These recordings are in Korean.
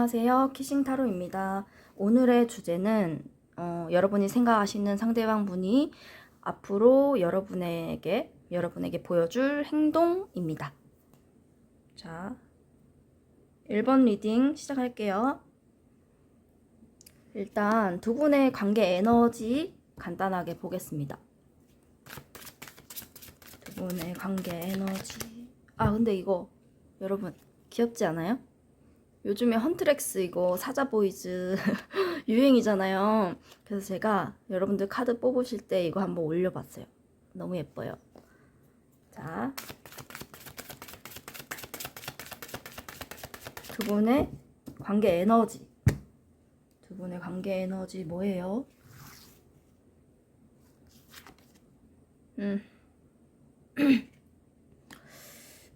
안녕하세요. 키싱타로입니다. 오늘의 주제는 여러분이 생각하시는 상대방 분이 앞으로 여러분에게 보여줄 행동입니다. 자, 1번 리딩 시작할게요. 일단 두 분의 관계 에너지 간단하게 보겠습니다. 두 분의 관계 에너지. 근데 이거 여러분 귀엽지 않아요? 요즘에 헌트렉스 이거 사자보이즈 유행이잖아요. 그래서 제가 여러분들 카드 뽑으실 때 이거 한번 올려봤어요. 너무 예뻐요. 자, 두 분의 관계 에너지. 두 분의 관계 에너지 뭐예요?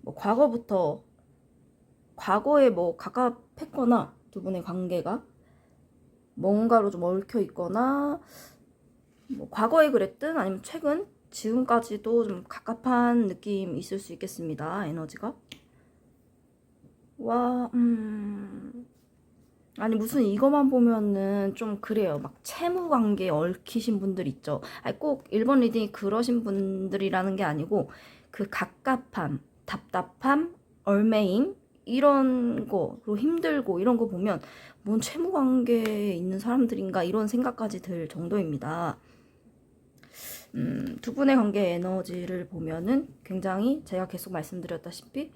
뭐 과거에 뭐 갑갑했거나 두 분의 관계가 뭔가로 좀 얽혀 있거나 뭐 과거에 그랬든 아니면 최근 지금까지도 좀 갑갑한 느낌 있을 수 있겠습니다. 에너지가. 아니 무슨 이거만 보면은 좀 그래요. 막 채무 관계에 얽히신 분들 있죠. 아니 꼭 1번 리딩이 그러신 분들이라는 게 아니고 그 갑갑함, 답답함, 얼매임 이런 거로 힘들고 이런 거 보면 뭔 채무 관계에 있는 사람들인가 이런 생각까지 들 정도입니다. 두 분의 관계 에너지를 보면은 굉장히 제가 계속 말씀드렸다시피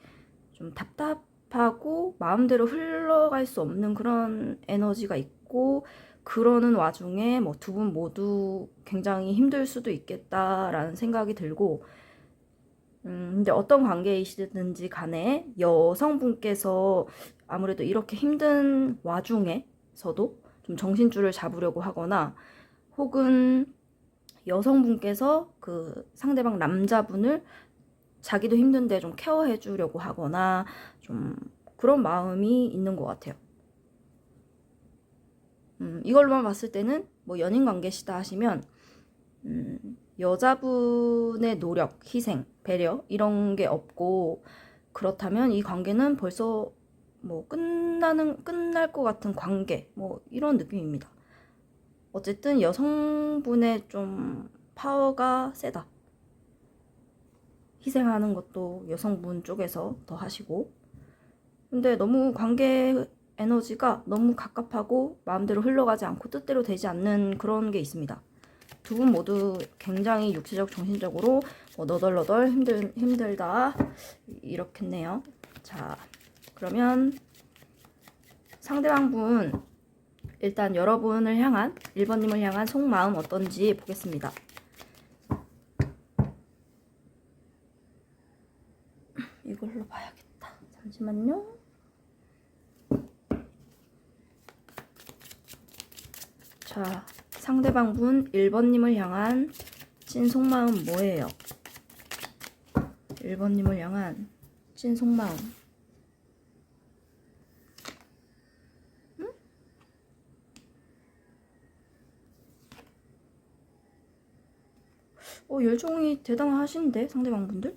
좀 답답하고 마음대로 흘러갈 수 없는 그런 에너지가 있고, 그러는 와중에 뭐 두 분 모두 굉장히 힘들 수도 있겠다라는 생각이 들고, 근데 어떤 관계이시든지 간에 여성분께서 아무래도 이렇게 힘든 와중에서도 좀 정신줄을 잡으려고 하거나, 혹은 여성분께서 그 상대방 남자분을 자기도 힘든데 좀 케어해 주려고 하거나 좀 그런 마음이 있는 것 같아요. 이걸로만 봤을 때는 뭐 연인 관계시다 하시면 여자분의 노력, 희생, 배려 이런 게 없고, 그렇다면 이 관계는 벌써 뭐 끝날 것 같은 관계 뭐 이런 느낌입니다. 어쨌든 여성분의 좀 파워가 세다. 희생하는 것도 여성분 쪽에서 더 하시고, 근데 너무 관계 에너지가 너무 갑갑하고 마음대로 흘러가지 않고 뜻대로 되지 않는 그런 게 있습니다. 두 분 모두 굉장히 육체적, 정신적으로 뭐 너덜너덜 힘들다 이렇겠네요. 자, 그러면 상대방 분 일단 여러분을 향한 1번님을 향한 속마음 어떤지 보겠습니다. 이걸로 봐야겠다. 잠시만요. 자, 상대방 분 1번님을 향한 찐 속마음 뭐예요? 1번님을 향한 찐 속마음. 열정이 대단하신데 상대방 분들?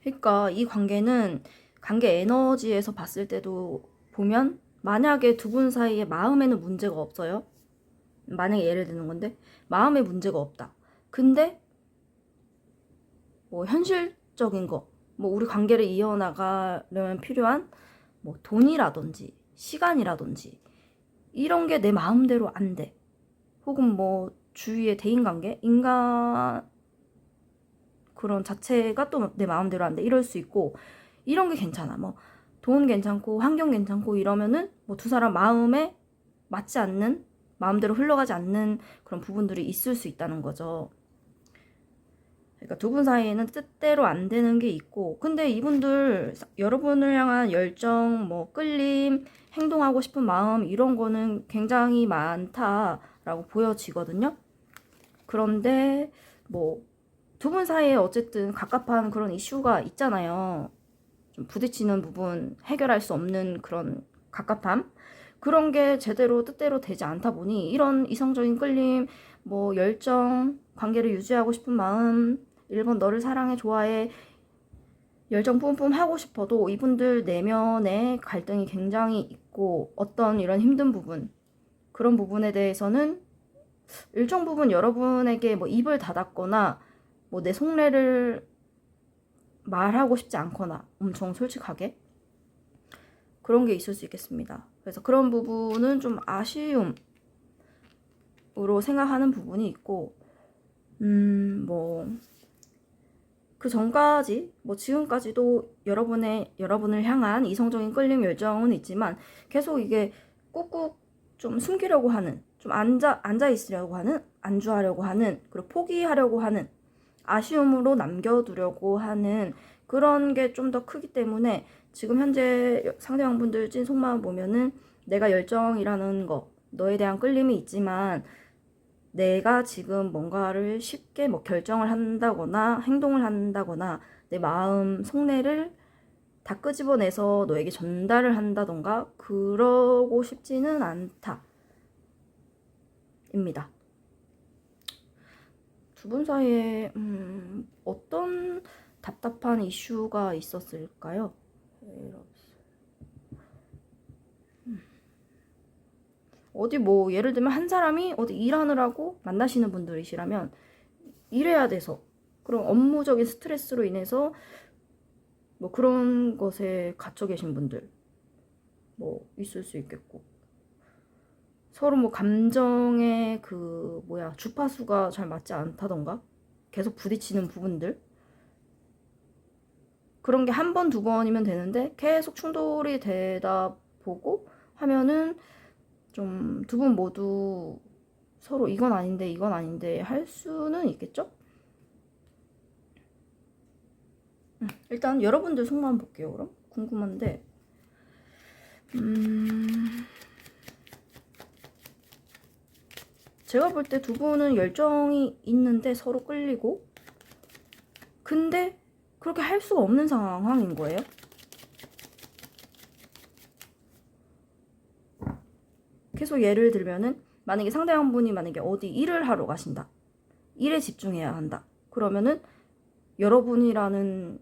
그러니까 이 관계는 관계 에너지에서 봤을 때도 보면, 만약에 두 분 사이에 마음에는 문제가 없어요. 만약에 예를 드는 건데 마음에 문제가 없다. 근데 뭐 현실적인 거, 뭐 우리 관계를 이어나가려면 필요한 뭐 돈이라든지 시간이라든지 이런 게 내 마음대로 안 돼. 혹은 뭐 주위의 대인관계, 인간 그런 자체가 또 내 마음대로 안 돼. 이럴 수 있고, 이런 게 괜찮아. 뭐 돈 괜찮고 환경 괜찮고 이러면은 뭐 두 사람 마음에 맞지 않는, 마음대로 흘러가지 않는 그런 부분들이 있을 수 있다는 거죠. 그러니까 두 분 사이에는 뜻대로 안 되는 게 있고, 근데 이분들 여러분을 향한 열정, 뭐 끌림, 행동하고 싶은 마음 이런 거는 굉장히 많다라고 보여지거든요. 그런데 뭐 두 분 사이에 어쨌든 갑갑한 그런 이슈가 있잖아요. 좀 부딪히는 부분, 해결할 수 없는 그런 갑갑함. 그런 게 제대로 뜻대로 되지 않다 보니 이런 이성적인 끌림, 뭐 열정, 관계를 유지하고 싶은 마음, 1번 너를 사랑해, 좋아해, 열정 뿜뿜 하고 싶어도 이분들 내면에 갈등이 굉장히 있고 어떤 이런 힘든 부분, 그런 부분에 대해서는 일정 부분 여러분에게 뭐 입을 닫았거나 뭐 내 속내를 말하고 싶지 않거나 엄청 솔직하게 그런 게 있을 수 있겠습니다. 그래서 그런 부분은 좀 아쉬움으로 생각하는 부분이 있고, 뭐 그 전까지 뭐 지금까지도 여러분을 향한 이성적인 끌림 열정은 있지만 계속 이게 꾹꾹 좀 숨기려고 하는, 좀 앉아 있으려고 하는, 안주하려고 하는, 그리고 포기하려고 하는, 아쉬움으로 남겨두려고 하는 그런 게 좀 더 크기 때문에 지금 현재 상대방분들 찐 속마음 보면은 내가 열정이라는 거, 너에 대한 끌림이 있지만 내가 지금 뭔가를 쉽게 뭐 결정을 한다거나 행동을 한다거나 내 마음 속내를 다 끄집어내서 너에게 전달을 한다던가 그러고 싶지는 않다 입니다. 두 분 사이에 어떤 답답한 이슈가 있었을까요? 어디 뭐 예를 들면 한 사람이 어디 일하느라고 만나시는 분들이시라면 일해야 돼서 그런 업무적인 스트레스로 인해서 뭐 그런 것에 갇혀 계신 분들 뭐 있을 수 있겠고, 서로 뭐 감정의 그 주파수가 잘 맞지 않다던가 계속 부딪히는 부분들, 그런 게 한 번, 두 번이면 되는데 계속 충돌이 되다 보고 하면은 좀 두 분 모두 서로 이건 아닌데 할 수는 있겠죠? 일단 여러분들 속마음 볼게요. 그럼 궁금한데 제가 볼 때 두 분은 열정이 있는데 서로 끌리고, 근데 그렇게 할 수가 없는 상황인 거예요. 계속 예를 들면은 만약에 상대방분이 만약에 어디 일을 하러 가신다, 일에 집중해야 한다, 그러면은 여러분이라는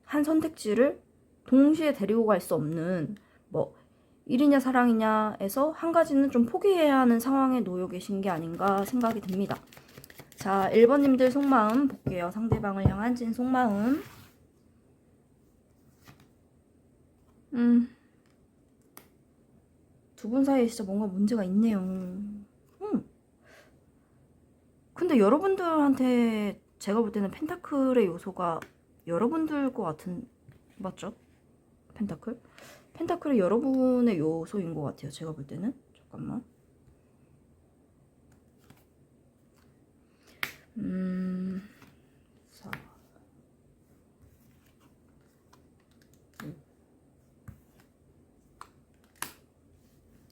한 선택지를 동시에 데리고 갈 수 없는, 뭐 일이냐 사랑이냐에서 한 가지는 좀 포기해야 하는 상황에 놓여 계신 게 아닌가 생각이 듭니다. 자, 1번님들 속마음 볼게요. 상대방을 향한 찐 속마음. 두 분 사이에 진짜 뭔가 문제가 있네요. 근데 여러분들한테 제가 볼 때는 펜타클의 요소가 여러분들 것 같은, 맞죠? 펜타클? 펜타클이 여러분의 요소인 것 같아요. 제가 볼 때는. 잠깐만. 자.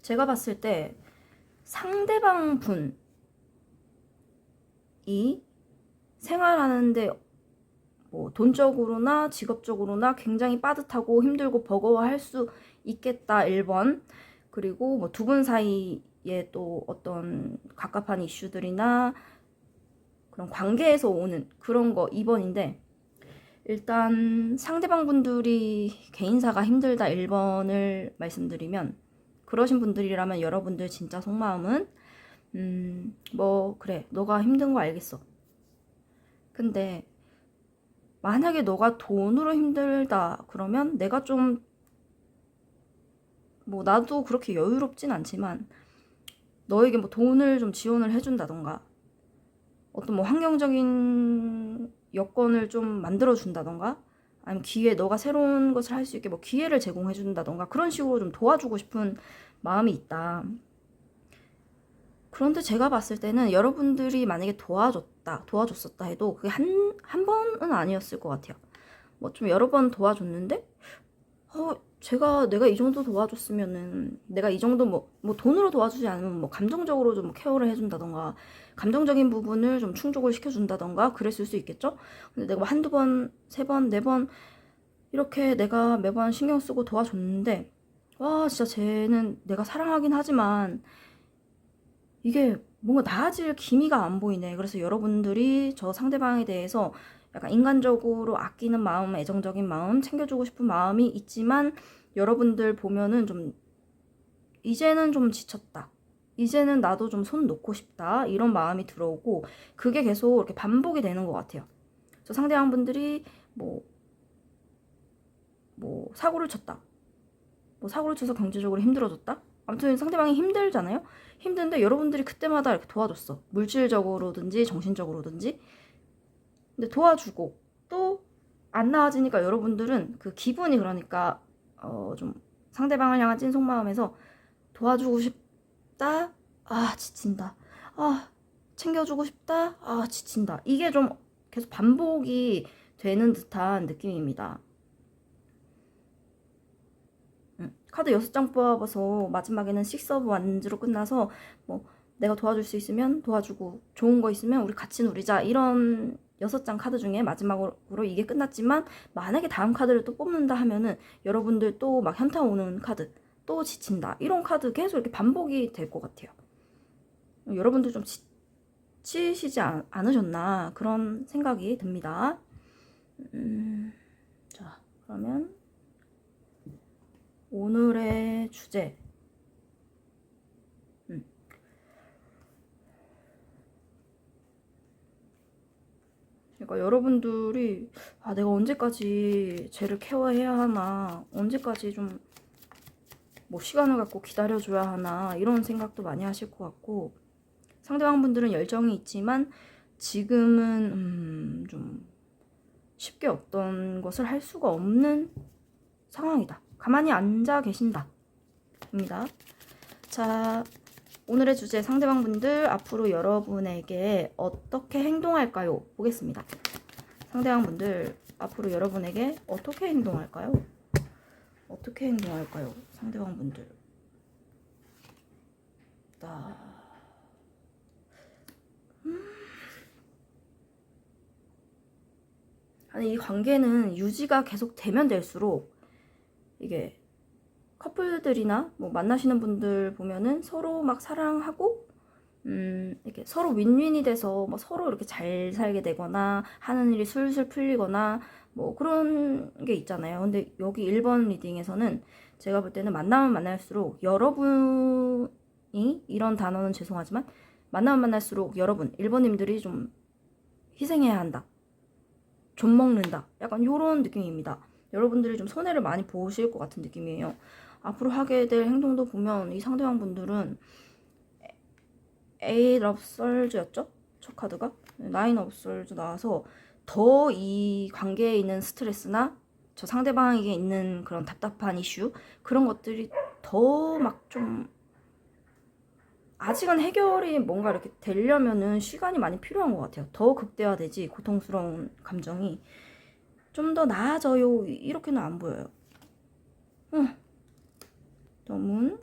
제가 봤을 때 상대방 분이 생활하는데 뭐 돈적으로나 직업적으로나 굉장히 빠듯하고 힘들고 버거워할 수 있겠다 1번. 그리고 뭐 두 분 사이에 또 어떤 갑갑한 이슈들이나 그런 관계에서 오는 그런 거 2번인데, 일단 상대방 분들이 개인사가 힘들다 1번을 말씀드리면, 그러신 분들이라면 여러분들 진짜 속마음은 뭐 그래 너가 힘든 거 알겠어. 근데 만약에 너가 돈으로 힘들다 그러면 내가 좀 뭐 나도 그렇게 여유롭진 않지만 너에게 뭐 돈을 좀 지원을 해준다던가 어떤 뭐 환경적인 여건을 좀 만들어 준다던가 아니면 너가 새로운 것을 할 수 있게 뭐 기회를 제공해 준다던가 그런 식으로 좀 도와주고 싶은 마음이 있다. 그런데 제가 봤을 때는 여러분들이 만약에 도와줬었다 해도 그게 한 번은 아니었을 것 같아요. 뭐 좀 여러 번 도와줬는데 내가 이 정도 도와줬으면은 내가 이 정도 뭐 돈으로 도와주지 않으면 뭐 감정적으로 좀 케어를 해준다던가 감정적인 부분을 좀 충족을 시켜준다던가 그랬을 수 있겠죠? 근데 내가 뭐 한두 번, 세 번, 네 번 이렇게 내가 매번 신경 쓰고 도와줬는데 와, 진짜 쟤는 내가 사랑하긴 하지만 이게 뭔가 나아질 기미가 안 보이네. 그래서 여러분들이 저 상대방에 대해서 약간 인간적으로 아끼는 마음, 애정적인 마음, 챙겨주고 싶은 마음이 있지만 여러분들 보면은 좀 이제는 좀 지쳤다. 이제는 나도 좀 손 놓고 싶다. 이런 마음이 들어오고 그게 계속 이렇게 반복이 되는 것 같아요. 저 상대방 분들이 뭐, 사고를 쳤다. 뭐 사고를 쳐서 경제적으로 힘들어졌다. 아무튼 상대방이 힘들잖아요. 힘든데 여러분들이 그때마다 이렇게 도와줬어. 물질적으로든지 정신적으로든지. 근데 도와주고 또 안 나아지니까 여러분들은 그 기분이 그러니까 좀 상대방을 향한 찐 속마음에서 도와주고 싶다. 아, 지친다. 아, 챙겨주고 싶다. 아, 지친다. 이게 좀 계속 반복이 되는 듯한 느낌입니다. 카드 6장 뽑아서 마지막에는 6 of wands로 끝나서 뭐 내가 도와줄 수 있으면 도와주고 좋은 거 있으면 우리 같이 누리자 이런 6장 카드 중에 마지막으로 이게 끝났지만 만약에 다음 카드를 또 뽑는다 하면은 여러분들 또 막 현타 오는 카드 또 지친다 이런 카드 계속 이렇게 반복이 될 것 같아요. 여러분들 좀 지치시지 않으셨나 그런 생각이 듭니다. 자, 그러면 오늘의 주제. 그러니까 여러분들이 내가 언제까지 쟤를 케어해야 하나, 언제까지 좀 뭐 시간을 갖고 기다려줘야 하나 이런 생각도 많이 하실 것 같고 상대방 분들은 열정이 있지만 지금은 좀 쉽게 어떤 것을 할 수가 없는 상황이다. 가만히 앉아 계신다. 입니다. 자, 오늘의 주제 상대방 분들 앞으로 여러분에게 어떻게 행동할까요? 보겠습니다. 상대방 분들 앞으로 여러분에게 어떻게 행동할까요? 어떻게 행동할까요? 상대방 분들. 아니, 이 관계는 유지가 계속 되면 될수록 이게 커플들이나 뭐 만나시는 분들 보면은 서로 막 사랑하고 이렇게 서로 윈윈이 돼서 뭐 서로 이렇게 잘 살게 되거나 하는 일이 술술 풀리거나 뭐 그런 게 있잖아요. 근데 여기 1번 리딩에서는 제가 볼 때는 만나면 만날수록 여러분이 이런 단어는 죄송하지만 만나면 만날수록 여러분 1번님들이 좀 희생해야 한다. 좀 먹는다. 약간 요런 느낌입니다. 여러분들이 좀 손해를 많이 보실 것 같은 느낌이에요. 앞으로 하게 될 행동도 보면 이 상대방 분들은 Eight of Swords였죠? 첫 카드가 Nine of Swords 나와서 더 이 관계에 있는 스트레스나 저 상대방에게 있는 그런 답답한 이슈 그런 것들이 더 막 좀 아직은 해결이 뭔가 이렇게 되려면은 시간이 많이 필요한 것 같아요. 더 극대화되지 고통스러운 감정이 좀 더 나아져요 이렇게는 안 보여요. 너무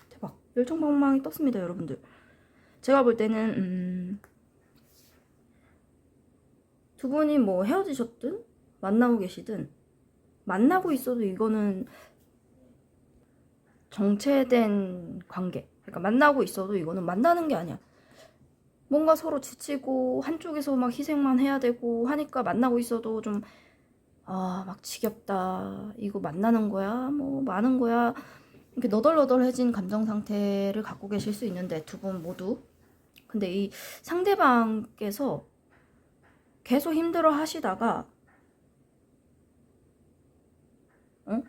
대박 열정방망이 떴습니다 여러분들. 제가 볼 때는 두 분이 뭐 헤어지셨든 만나고 계시든 만나고 있어도 이거는 정체된 관계. 그러니까 만나고 있어도 이거는 만나는 게 아니야. 뭔가 서로 지치고 한쪽에서 막 희생만 해야 되고 하니까 만나고 있어도 좀 막 지겹다. 이거 만나는 거야? 뭐 마는 거야? 이렇게 너덜너덜해진 감정 상태를 갖고 계실 수 있는데 두 분 모두. 근데 이 상대방께서 계속 힘들어 하시다가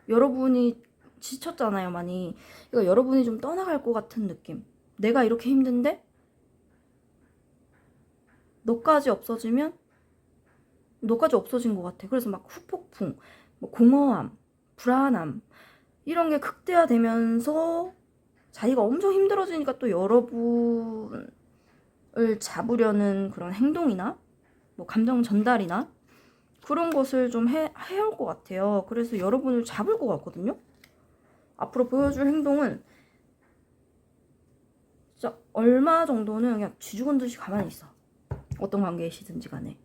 여러분이 지쳤잖아요, 많이. 그러니까 여러분이 좀 떠나갈 것 같은 느낌. 내가 이렇게 힘든데 너까지 없어지면 너까지 없어진 것 같아. 그래서 막 후폭풍, 뭐 공허함, 불안함 이런 게 극대화되면서 자기가 엄청 힘들어지니까 또 여러분을 잡으려는 그런 행동이나 뭐 감정 전달이나 그런 것을 좀 해올 것 같아요. 그래서 여러분을 잡을 것 같거든요. 앞으로 보여줄 행동은 진짜 얼마 정도는 그냥 쥐죽은 듯이 가만히 있어. 어떤 관계이시든지 간에.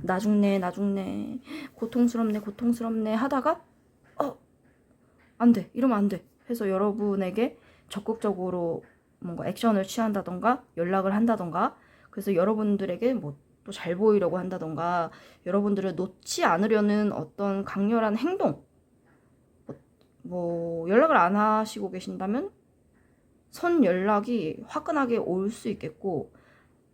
나 죽네, 나 죽네, 고통스럽네, 고통스럽네 하다가 안 돼, 이러면 안 돼 해서 여러분에게 적극적으로 뭔가 액션을 취한다던가 연락을 한다던가, 그래서 여러분들에게 뭐 또 잘 보이려고 한다던가, 여러분들을 놓지 않으려는 어떤 강렬한 행동, 뭐 연락을 안 하시고 계신다면 선 연락이 화끈하게 올 수 있겠고,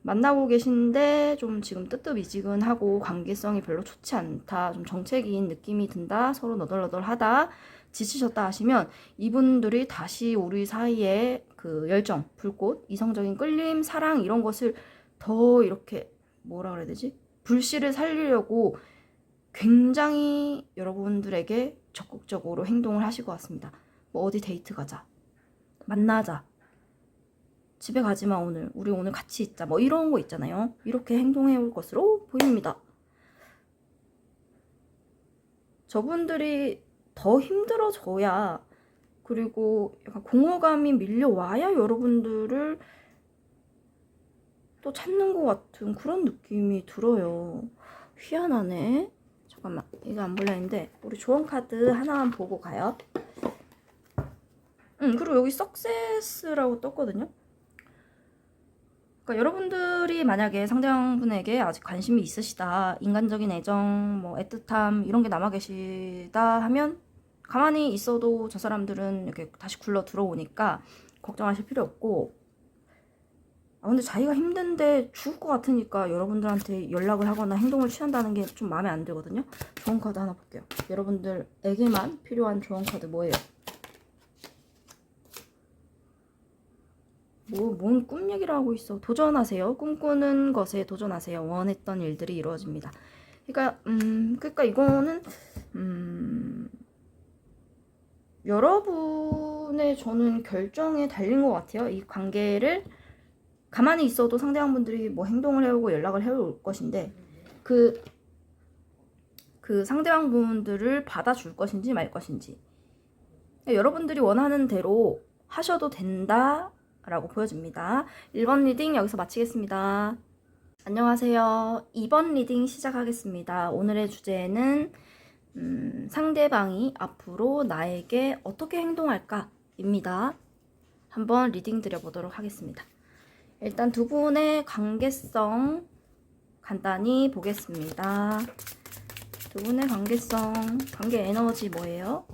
만나고 계신데 좀 지금 뜨뜻미지근하고 관계성이 별로 좋지 않다, 좀 정체기인 느낌이 든다, 서로 너덜너덜하다, 지치셨다 하시면 이분들이 다시 우리 사이에 그 열정, 불꽃, 이성적인 끌림, 사랑 이런 것을 더 이렇게 뭐라 그래야 되지? 불씨를 살리려고 굉장히 여러분들에게 적극적으로 행동을 하실 것 같습니다. 뭐 어디 데이트 가자, 만나자, 집에 가지마 오늘, 우리 오늘 같이 있자, 뭐 이런 거 있잖아요. 이렇게 행동해 올 것으로 보입니다. 저분들이 더 힘들어져야, 그리고 약간 공허감이 밀려와야 여러분들을 또 찾는 것 같은 그런 느낌이 들어요. 희한하네. 잠깐만, 이거 안 볼라는데 우리 조언 카드 하나만 보고 가요. 그리고 여기 석세스라고 떴거든요. 그러니까 여러분들이 만약에 상대방분에게 아직 관심이 있으시다, 인간적인 애정, 뭐 애틋함 이런 게 남아 계시다 하면 가만히 있어도 저 사람들은 이렇게 다시 굴러 들어오니까 걱정하실 필요 없고, 근데 자기가 힘든데 죽을 것 같으니까 여러분들한테 연락을 하거나 행동을 취한다는 게 좀 마음에 안 들거든요. 조언 카드 하나 볼게요. 여러분들에게만 필요한 조언 카드 뭐예요? 뭔 꿈 얘기를 하고 있어. 도전하세요. 꿈꾸는 것에 도전하세요. 원했던 일들이 이루어집니다. 그러니까 이거는 여러분의 저는 결정에 달린 것 같아요. 이 관계를 가만히 있어도 상대방분들이 뭐 행동을 해오고 연락을 해올 것인데, 그 상대방분들을 받아줄 것인지 말 것인지, 여러분들이 원하는 대로 하셔도 된다 라고 보여집니다. 1번 리딩 여기서 마치겠습니다. 안녕하세요. 2번 리딩 시작하겠습니다. 오늘의 주제는 상대방이 앞으로 나에게 어떻게 행동할까 입니다. 한번 리딩 드려보도록 하겠습니다. 일단 두 분의 관계성 간단히 보겠습니다. 두 분의 관계성, 관계 에너지 뭐예요?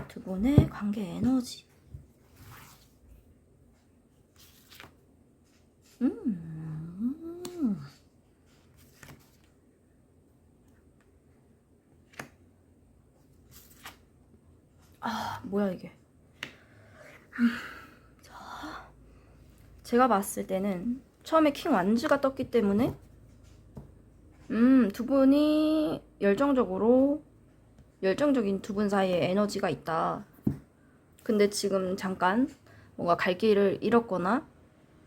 두 분의 관계 에너지. 뭐야 이게. 제가 봤을 때는 처음에 킹 완즈가 떴기 때문에 두 분이 열정적인 두 분 사이에 에너지가 있다. 근데 지금 잠깐 뭔가 갈 길을 잃었거나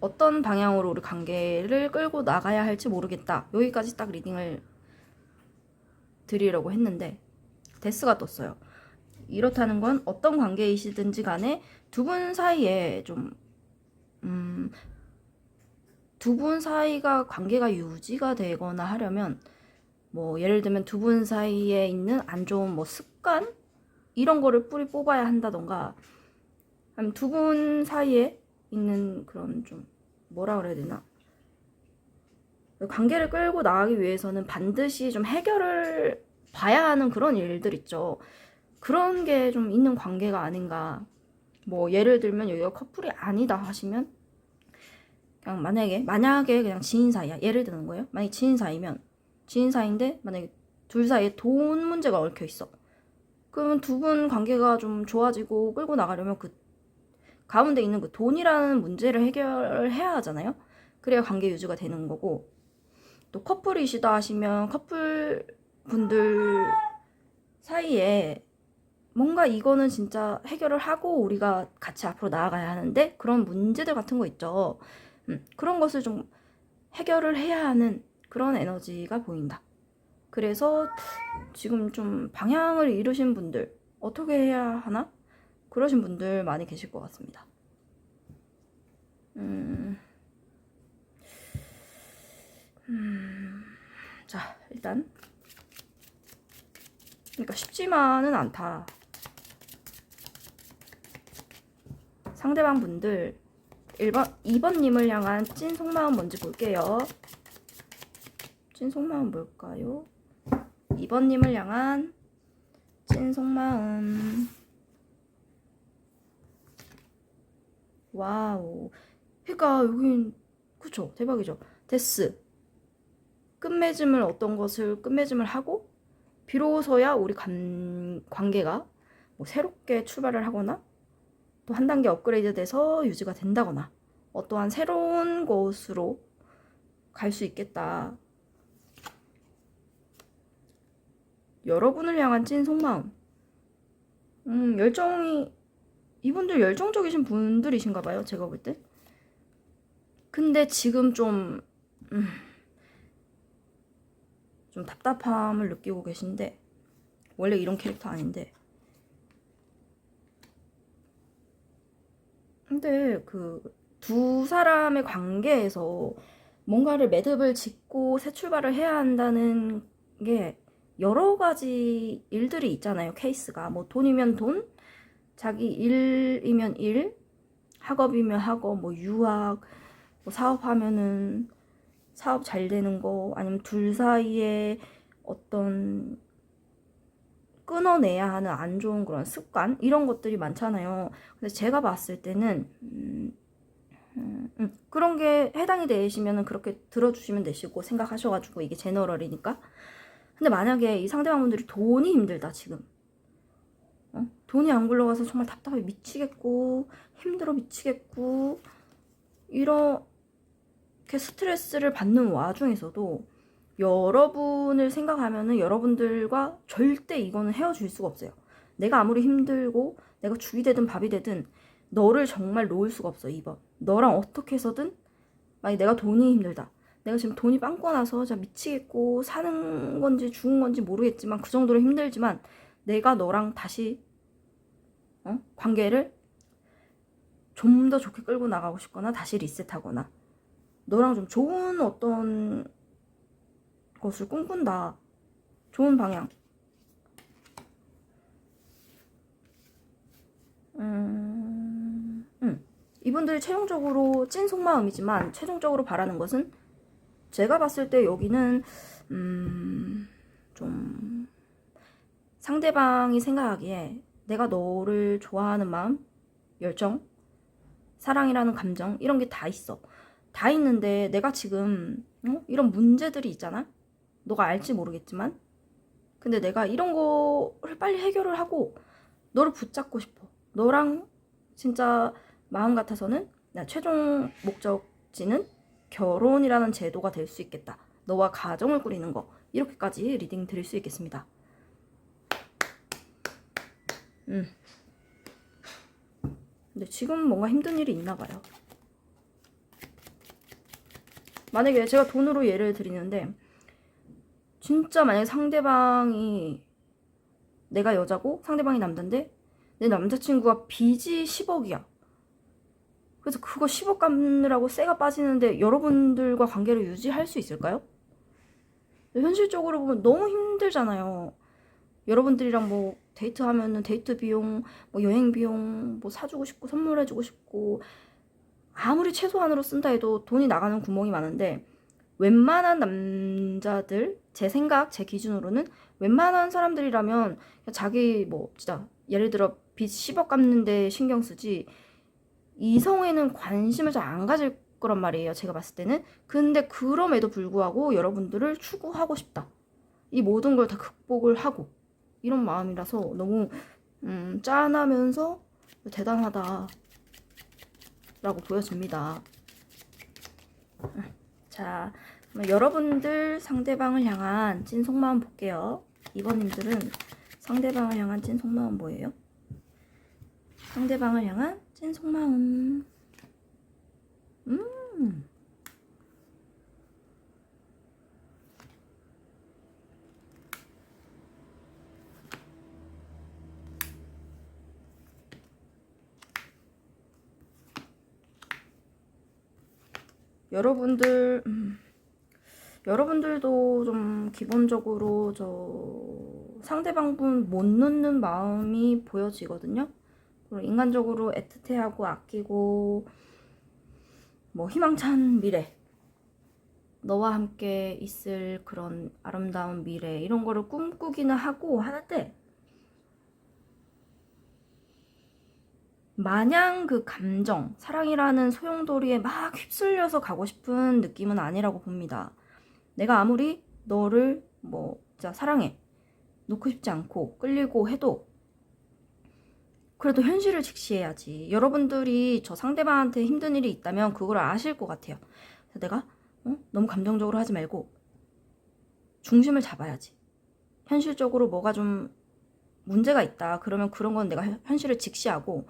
어떤 방향으로 우리 관계를 끌고 나가야 할지 모르겠다. 여기까지 딱 리딩을 드리려고 했는데 데스가 떴어요. 이렇다는 건 어떤 관계이시든지 간에 두 분 사이에 두 분 사이가 관계가 유지가 되거나 하려면, 뭐 예를 들면 두 분 사이에 있는 안 좋은 뭐 습관 이런 거를 뿌리 뽑아야 한다던가, 아니면 두 분 사이에 있는 그런 좀 뭐라 그래야 되나, 관계를 끌고 나가기 위해서는 반드시 좀 해결을 봐야 하는 그런 일들 있죠. 그런 게 좀 있는 관계가 아닌가. 뭐 예를 들면 여기가 커플이 아니다 하시면, 그냥 만약에 그냥 지인 사이야, 예를 드는 거예요. 만약에 지인 사이인데 만약에 둘 사이에 돈 문제가 얽혀 있어. 그러면 두 분 관계가 좀 좋아지고 끌고 나가려면 그 가운데 있는 그 돈이라는 문제를 해결해야 하잖아요. 그래야 관계 유지가 되는 거고, 또 커플이시다 하시면 커플 분들 사이에 뭔가 이거는 진짜 해결을 하고 우리가 같이 앞으로 나아가야 하는데 그런 문제들 같은 거 있죠. 그런 것을 좀 해결을 해야 하는 그런 에너지가 보인다. 그래서 지금 좀 방향을 잃으신 분들, 어떻게 해야 하나? 그러신 분들 많이 계실 것 같습니다. 자, 일단. 그러니까 쉽지만은 않다. 상대방 분들 2번님을 향한 찐 속마음 뭔지 볼게요. 찐 속마음 뭘까요? 2번님을 향한 찐 속마음. 와우. 그러니까 여긴 그쵸, 대박이죠. 데스. 끝맺음을 어떤 것을 끝맺음을 하고 비로소야 우리 관계가 뭐 새롭게 출발을 하거나 또 한 단계 업그레이드 돼서 유지가 된다거나 어떠한 새로운 곳으로 갈 수 있겠다. 여러분을 향한 찐 속마음. 이분들 열정적이신 분들이신가 봐요, 제가 볼 때. 근데 지금 좀 답답함을 느끼고 계신데, 원래 이런 캐릭터 아닌데. 근데 그 두 사람의 관계에서 뭔가를 매듭을 짓고 새 출발을 해야 한다는 게 여러 가지 일들이 있잖아요, 케이스가. 뭐 돈이면 돈, 자기 일이면 일, 학업이면 학업, 뭐 유학, 뭐 사업하면은 사업 잘 되는 거, 아니면 둘 사이에 어떤 끊어내야 하는 안 좋은 그런 습관, 이런 것들이 많잖아요. 근데 제가 봤을 때는 그런 게 해당이 되시면은 그렇게 들어주시면 되시고, 생각하셔가지고, 이게 제너럴이니까. 근데 만약에 이 상대방분들이 돈이 힘들다 지금, 돈이 안 굴러가서 정말 답답해 미치겠고 힘들어 미치겠고 이렇게 스트레스를 받는 와중에서도 여러분을 생각하면은 여러분들과 절대 이거는 헤어질 수가 없어요. 내가 아무리 힘들고 내가 죽이 되든 밥이 되든 너를 정말 놓을 수가 없어. 2번 너랑 어떻게 해서든, 만약 내가 돈이 힘들다, 내가 지금 돈이 빵꾸 나서 진짜 미치겠고 사는 건지 죽은 건지 모르겠지만 그 정도로 힘들지만 내가 너랑 다시 관계를 좀 더 좋게 끌고 나가고 싶거나 다시 리셋하거나 너랑 좀 좋은 어떤 것을 꿈꾼다. 좋은 방향. 이분들이 최종적으로 찐 속마음이지만 최종적으로 바라는 것은, 제가 봤을 때 여기는 좀 상대방이 생각하기에 내가 너를 좋아하는 마음, 열정, 사랑이라는 감정, 이런 게 다 있어. 다 있는데 내가 지금 이런 문제들이 있잖아. 너가 알지 모르겠지만, 근데 내가 이런 거를 빨리 해결을 하고 너를 붙잡고 싶어. 너랑 진짜 마음 같아서는 나 최종 목적지는 결혼이라는 제도가 될 수 있겠다. 너와 가정을 꾸리는 거. 이렇게까지 리딩 드릴 수 있겠습니다. 근데 지금 뭔가 힘든 일이 있나 봐요. 만약에 제가 돈으로 예를 드리는데, 진짜 만약에 상대방이, 내가 여자고 상대방이 남자인데 내 남자친구가 빚이 10억이야. 그래서 그거 10억 갚느라고 쇠가 빠지는데 여러분들과 관계를 유지할 수 있을까요? 현실적으로 보면 너무 힘들잖아요. 여러분들이랑 뭐 데이트하면은 데이트 비용, 뭐 여행 비용, 뭐 사주고 싶고 선물해주고 싶고, 아무리 최소한으로 쓴다 해도 돈이 나가는 구멍이 많은데, 웬만한 남자들, 제 생각, 제 기준으로는 웬만한 사람들이라면 자기 뭐 진짜 예를 들어 빚 10억 갚는데 신경 쓰지 이성에는 관심을 잘 안 가질 거란 말이에요, 제가 봤을 때는. 근데 그럼에도 불구하고 여러분들을 추구하고 싶다. 이 모든 걸 다 극복을 하고 이런 마음이라서 너무 짠하면서 대단하다 라고 보여집니다. 자, 여러분들 상대방을 향한 찐 속마음 볼게요. 2번님들은 상대방을 향한 찐 속마음 뭐예요? 상대방을 향한 찐 속마음. 여러분들 여러분들도 좀 기본적으로 상대방분 못 놓는 마음이 보여지거든요. 그리고 인간적으로 애틋해하고 아끼고 뭐 희망찬 미래, 너와 함께 있을 그런 아름다운 미래 이런 거를 꿈꾸기는 하고 하는데, 마냥 그 감정, 사랑이라는 소용돌이에 막 휩쓸려서 가고 싶은 느낌은 아니라고 봅니다. 내가 아무리 너를 진짜 사랑해, 놓고 싶지 않고 끌리고 해도 그래도 현실을 직시해야지. 여러분들이 저 상대방한테 힘든 일이 있다면 그걸 아실 것 같아요. 그래서 내가 너무 감정적으로 하지 말고 중심을 잡아야지. 현실적으로 뭐가 좀 문제가 있다. 그러면 그런 건 내가 현실을 직시하고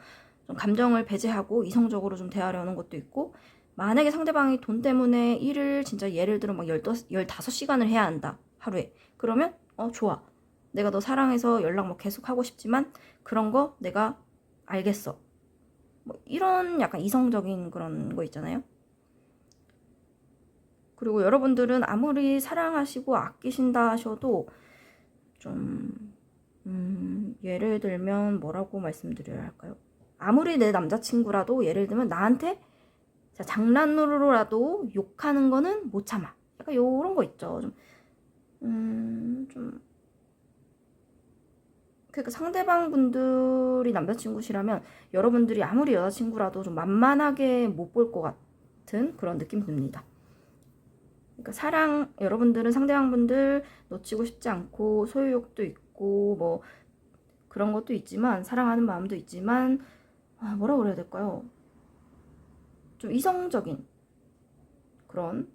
좀 감정을 배제하고 이성적으로 좀 대하려는 것도 있고, 만약에 상대방이 돈 때문에 일을 진짜 예를 들어 막 15시간을 해야 한다. 하루에. 그러면 좋아. 내가 너 사랑해서 연락 뭐 계속 하고 싶지만 그런 거 내가 알겠어. 뭐 이런 약간 이성적인 그런 거 있잖아요. 그리고 여러분들은 아무리 사랑하시고 아끼신다 하셔도 좀 예를 들면 뭐라고 말씀드려야 할까요? 아무리 내 남자친구라도 예를 들면 나한테 장난으로라도 욕하는 거는 못 참아. 약간 요런 거 있죠. 그러니까 상대방 분들이 남자친구시라면 여러분들이 아무리 여자친구라도 좀 만만하게 못 볼 것 같은 그런 느낌이 듭니다. 그러니까 여러분들은 상대방 분들 놓치고 싶지 않고 소유욕도 있고 뭐 그런 것도 있지만, 사랑하는 마음도 있지만, 뭐라 그래야 될까요? 좀 이성적인 그런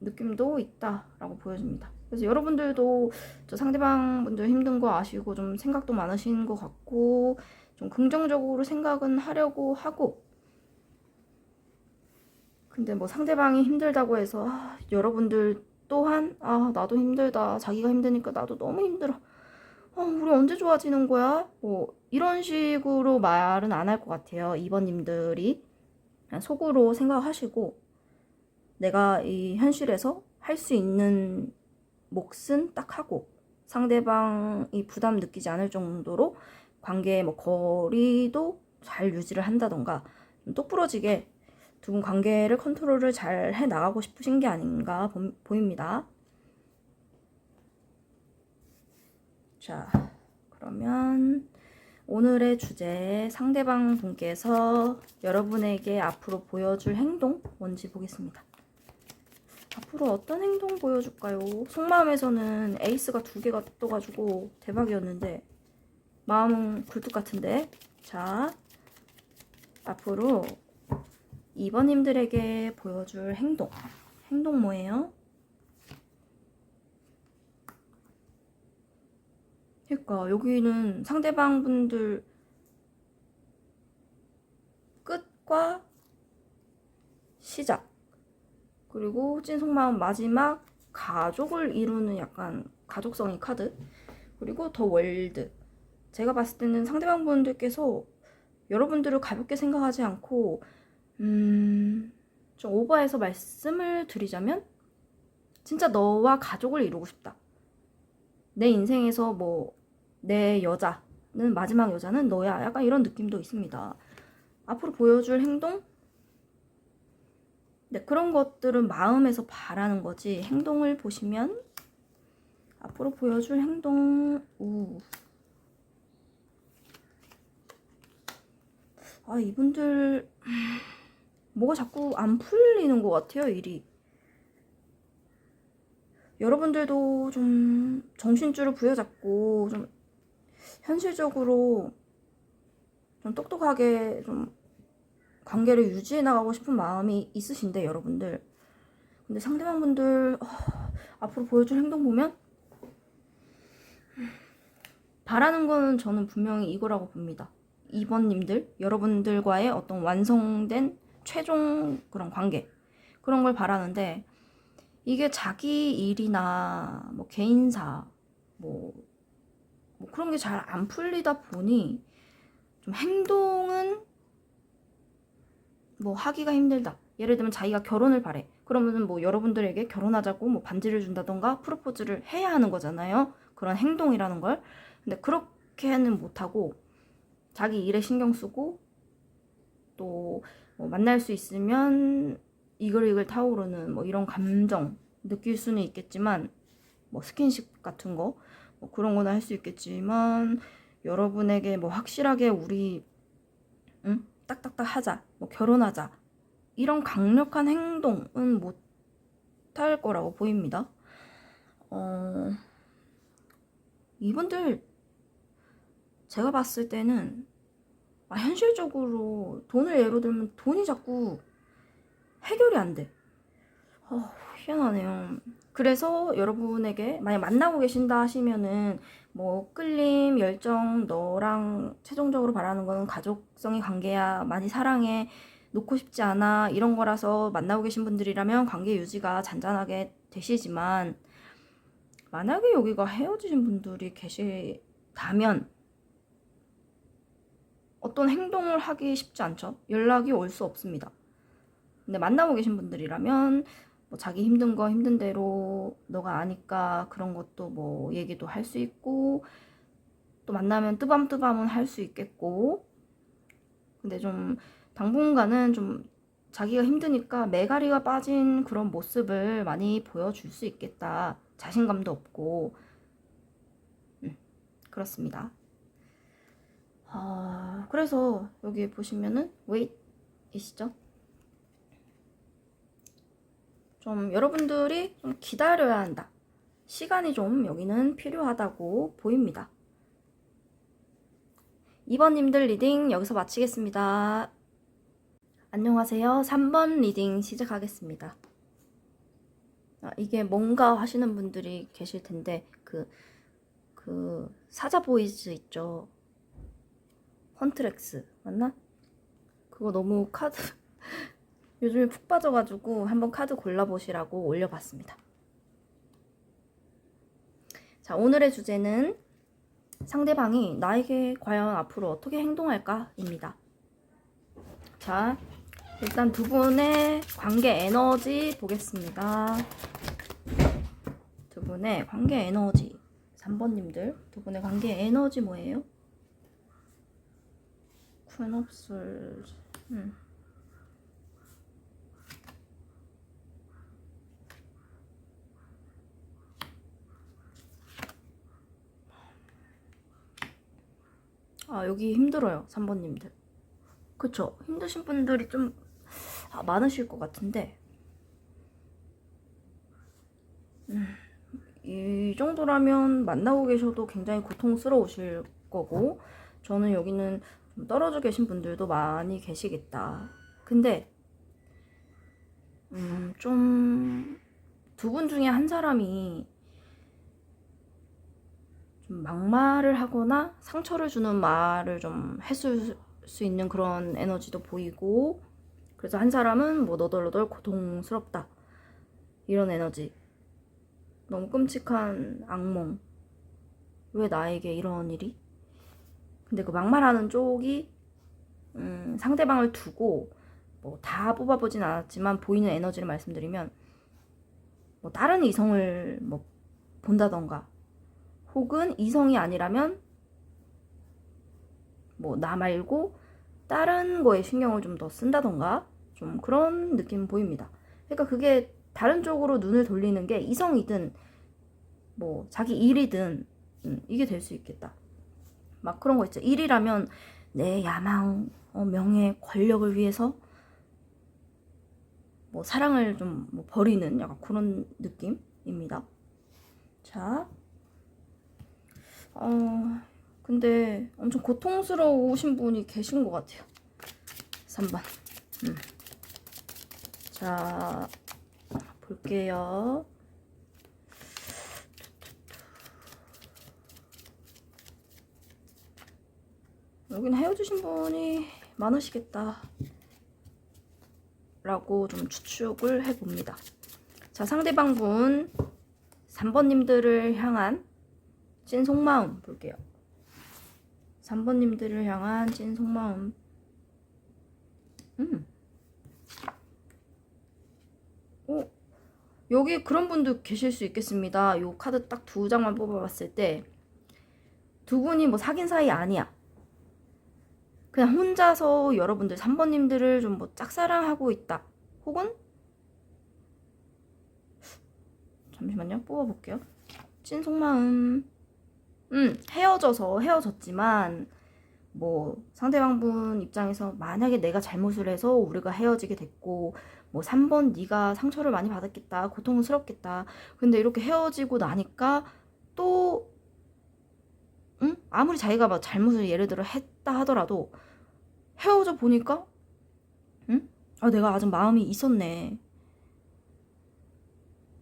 느낌도 있다라고 보여집니다. 그래서 여러분들도 저 상대방 분들 힘든 거 아시고 좀 생각도 많으신 것 같고 좀 긍정적으로 생각은 하려고 하고, 근데 뭐 상대방이 힘들다고 해서 여러분들 또한 나도 힘들다, 자기가 힘드니까 나도 너무 힘들어, 우리 언제 좋아지는 거야? 뭐 이런 식으로 말은 안 할 것 같아요. 2번님들이 그냥 속으로 생각하시고 내가 이 현실에서 할 수 있는 몫은 딱 하고 상대방이 부담 느끼지 않을 정도로 관계의 뭐 거리도 잘 유지를 한다던가 좀 똑부러지게 두 분 관계를 컨트롤을 잘 해 나가고 싶으신 게 아닌가 보입니다. 자, 그러면 오늘의 주제, 상대방 분께서 여러분에게 앞으로 보여줄 행동 뭔지 보겠습니다. 앞으로 어떤 행동 보여줄까요? 속마음에서는 에이스가 2개가 떠가지고 대박이었는데 마음은 굴뚝 같은데. 자, 앞으로 2번님들에게 보여줄 행동 뭐예요? 그러니까 여기는 상대방 분들 끝과 시작, 그리고 찐 속마음 마지막, 가족을 이루는 약간 가족성의 카드, 그리고 더 월드. 제가 봤을 때는 상대방 분들께서 여러분들을 가볍게 생각하지 않고 좀 오버해서 말씀을 드리자면 진짜 너와 가족을 이루고 싶다. 내 인생에서 내 여자는, 마지막 여자는 너야. 약간 이런 느낌도 있습니다. 앞으로 보여줄 행동? 네, 그런 것들은 마음에서 바라는 거지 행동을 보시면 앞으로 보여줄 행동, 이분들 뭐가 자꾸 안 풀리는 것 같아요, 일이. 여러분들도 좀 정신줄을 부여잡고 좀 현실적으로 좀 똑똑하게 좀 관계를 유지해 나가고 싶은 마음이 있으신데 여러분들. 근데 상대방분들 앞으로 보여줄 행동 보면 바라는 거는 저는 분명히 이거라고 봅니다. 2번님들, 여러분들과의 어떤 완성된 최종 그런 관계, 그런 걸 바라는데, 이게 자기 일이나 뭐 개인사 뭐 그런 게 잘 안 풀리다 보니 좀 행동은 하기가 힘들다. 예를 들면 자기가 결혼을 바래. 그럼 그러면은 뭐 여러분들에게 결혼하자고 뭐 반지를 준다던가 프로포즈를 해야 하는 거잖아요. 그런 행동이라는 걸. 근데 그렇게는 못하고 자기 일에 신경 쓰고 또 뭐 만날 수 있으면 이글이글 타오르는 뭐 이런 감정 느낄 수는 있겠지만 뭐 스킨십 같은 거 뭐 그런 거는 할 수 있겠지만 여러분에게 뭐 확실하게 우리 딱딱딱 하자 뭐 결혼하자 이런 강력한 행동은 못 할 거라고 보입니다. 이분들 제가 봤을 때는 현실적으로 돈을 예로 들면 돈이 자꾸 해결이 안 돼. 희한하네요. 그래서 여러분에게 만약 만나고 계신다 하시면은 뭐 끌림, 열정, 너랑 최종적으로 바라는 거는 가족성의 관계야, 많이 사랑해, 놓고 싶지 않아 이런 거라서 만나고 계신 분들이라면 관계 유지가 잔잔하게 되시지만 만약에 여기가 헤어지신 분들이 계시다면 어떤 행동을 하기 쉽지 않죠. 연락이 올 수 없습니다. 근데 만나고 계신 분들이라면 뭐 자기 힘든 거 힘든 대로 너가 아니까 그런 것도 뭐 얘기도 할 수 있고 또 만나면 뜨밤뜨밤은 할 수 있겠고 근데 좀 당분간은 좀 자기가 힘드니까 매가리가 빠진 그런 모습을 많이 보여줄 수 있겠다. 자신감도 없고 그렇습니다. 그래서 여기 보시면은 wait이시죠? 좀 여러분들이 좀 기다려야 한다. 시간이 좀 여기는 필요하다고 보입니다. 2번님들 리딩 여기서 마치겠습니다. 안녕하세요. 3번 리딩 시작하겠습니다. 이게 뭔가 하시는 분들이 계실 텐데 그 사자 보이즈 있죠. 헌트렉스 맞나? 그거 너무 카드 요즘에 푹 빠져가지고 한번 카드 골라보시라고 올려봤습니다. 자, 오늘의 주제는 상대방이 나에게 과연 앞으로 어떻게 행동할까입니다. 자, 일단 두 분의 관계 에너지 보겠습니다. 두 분의 관계 에너지 3번님들 두 분의 관계 에너지 뭐예요? 퀸 오브 솔즈 여기 힘들어요. 3번님들 그쵸? 힘드신 분들이 좀 많으실 것 같은데 이 정도라면 만나고 계셔도 굉장히 고통스러우실 거고 저는 여기는 좀 떨어져 계신 분들도 많이 계시겠다. 근데 좀 두 분 중에 한 사람이 좀 막말을 하거나 상처를 주는 말을 좀 했을 수 있는 그런 에너지도 보이고 그래서 한 사람은 뭐 너덜너덜 고통스럽다 이런 에너지 너무 끔찍한 악몽 왜 나에게 이런 일이 근데 그 막말하는 쪽이 상대방을 두고 뭐 다 뽑아보진 않았지만 보이는 에너지를 말씀드리면 뭐 다른 이성을 뭐 본다던가 혹은 이성이 아니라면 뭐 나 말고 다른 거에 신경을 좀 더 쓴다던가 좀 그런 느낌 보입니다. 그러니까 그게 다른 쪽으로 눈을 돌리는 게 이성이든 뭐 자기 일이든 이게 될 수 있겠다. 막 그런 거 있죠. 일이라면 내 야망, 명예, 권력을 위해서 뭐 사랑을 좀 뭐 버리는 약간 그런 느낌입니다. 자, 근데 엄청 고통스러우신 분이 계신 것 같아요. 3번. 자, 볼게요. 여기는 헤어지신 분이 많으시겠다 라고 좀 추측을 해봅니다. 자, 상대방 분 3번님들을 향한 찐 속마음 볼게요. 3번님들을 향한 찐 속마음. 여기 그런 분도 계실 수 있겠습니다. 요 카드 딱 두 장만 뽑아봤을 때 두 분이 뭐 사귄 사이 아니야. 그냥 혼자서 여러분들 3번님들을 좀 뭐 짝사랑하고 있다. 혹은 잠시만요. 뽑아볼게요. 찐 속마음. 헤어졌지만 뭐 상대방분 입장에서 만약에 내가 잘못을 해서 우리가 헤어지게 됐고 뭐 3번 네가 상처를 많이 받았겠다. 고통스럽겠다. 근데 이렇게 헤어지고 나니까 또 아무리 자기가 막 잘못을 예를 들어 했다 하더라도 헤어져 보니까 아 내가 아직 마음이 있었네.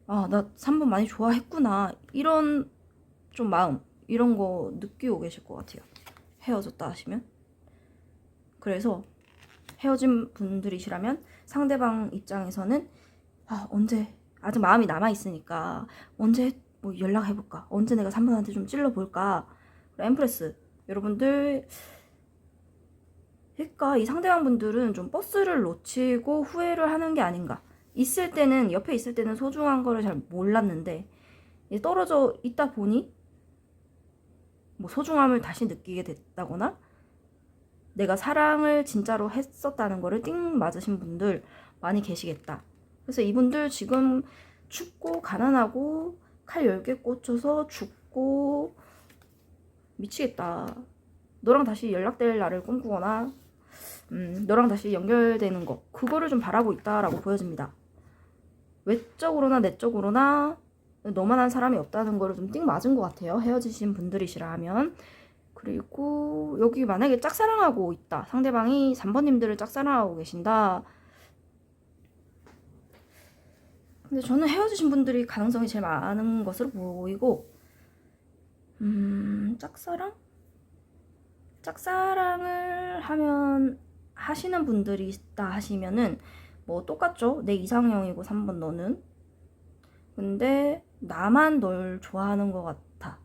아 나 3번 많이 좋아했구나. 이런 좀 마음 이런 거 느끼고 계실 것 같아요. 헤어졌다 하시면. 그래서 헤어진 분들이시라면 상대방 입장에서는 아 언제 아직 마음이 남아있으니까 언제 뭐 연락해볼까, 언제 내가 3번한테 좀 찔러볼까. 엠프레스 여러분들, 그러니까 이 상대방 분들은 좀 버스를 놓치고 후회를 하는 게 아닌가. 있을 때는 옆에 있을 때는 소중한 거를 잘 몰랐는데 떨어져 있다 보니 뭐 소중함을 다시 느끼게 됐다거나 내가 사랑을 진짜로 했었다는 거를 띵 맞으신 분들 많이 계시겠다. 그래서 이분들 지금 춥고 가난하고 칼 10개 꽂혀서 죽고 미치겠다. 너랑 다시 연락될 날을 꿈꾸거나 너랑 다시 연결되는 거 그거를 좀 바라고 있다라고 보여집니다. 외적으로나 내적으로나 너만한 사람이 없다는 거를 좀 띵 맞은 것 같아요. 헤어지신 분들이시라 하면. 그리고 여기 만약에 짝사랑하고 있다. 상대방이 3번님들을 짝사랑하고 계신다. 근데 저는 헤어지신 분들이 가능성이 제일 많은 것으로 보이고 짝사랑을 하면 하시는 분들이 있다 하시면은 뭐 똑같죠. 내 이상형이고 3번 너는. 근데 나만 널 좋아하는 것 같아.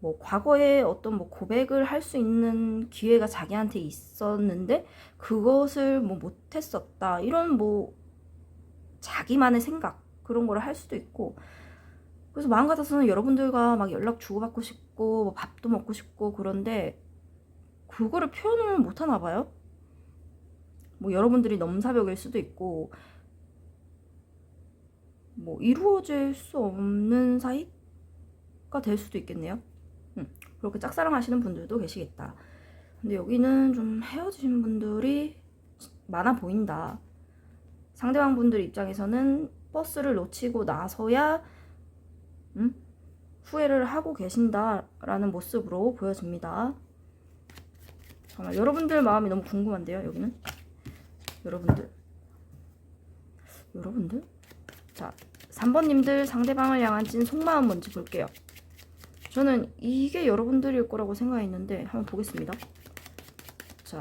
뭐 과거에 어떤 뭐 고백을 할 수 있는 기회가 자기한테 있었는데 그것을 뭐 못했었다. 이런 뭐 자기만의 생각 그런 거를 할 수도 있고. 그래서 마음 같아서는 여러분들과 막 연락 주고받고 싶고 뭐 밥도 먹고 싶고 그런데 그거를 표현을 못 하나 봐요. 뭐 여러분들이 넘사벽일 수도 있고 뭐 이루어질 수 없는 사이가 될 수도 있겠네요. 그렇게 짝사랑 하시는 분들도 계시겠다. 근데 여기는 좀 헤어지신 분들이 많아 보인다. 상대방 분들 입장에서는 버스를 놓치고 나서야 후회를 하고 계신다라는 모습으로 보여집니다. 정말 여러분들 마음이 너무 궁금한데요. 여기는 여러분들 자 3번님들 상대방을 향한 찐 속마음 뭔지 볼게요. 저는 이게 여러분들일 거라고 생각했는데 한번 보겠습니다. 자,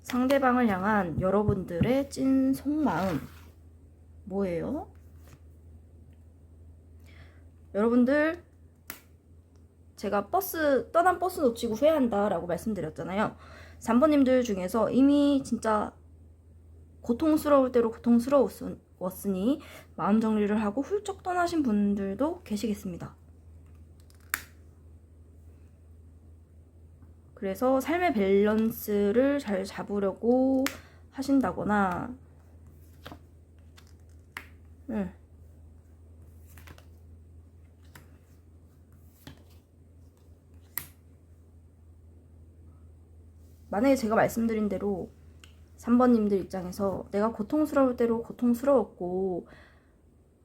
상대방을 향한 여러분들의 찐 속마음 뭐예요? 여러분들 제가 떠난 버스 놓치고 후회한다 라고 말씀드렸잖아요. 3번님들 중에서 이미 진짜 고통스러울 대로 고통스러웠으니 마음 정리를 하고 훌쩍 떠나신 분들도 계시겠습니다. 그래서 삶의 밸런스를 잘 잡으려고 하신다거나 만약에 제가 말씀드린 대로 3번님들 입장에서 내가 고통스러울 대로 고통스러웠고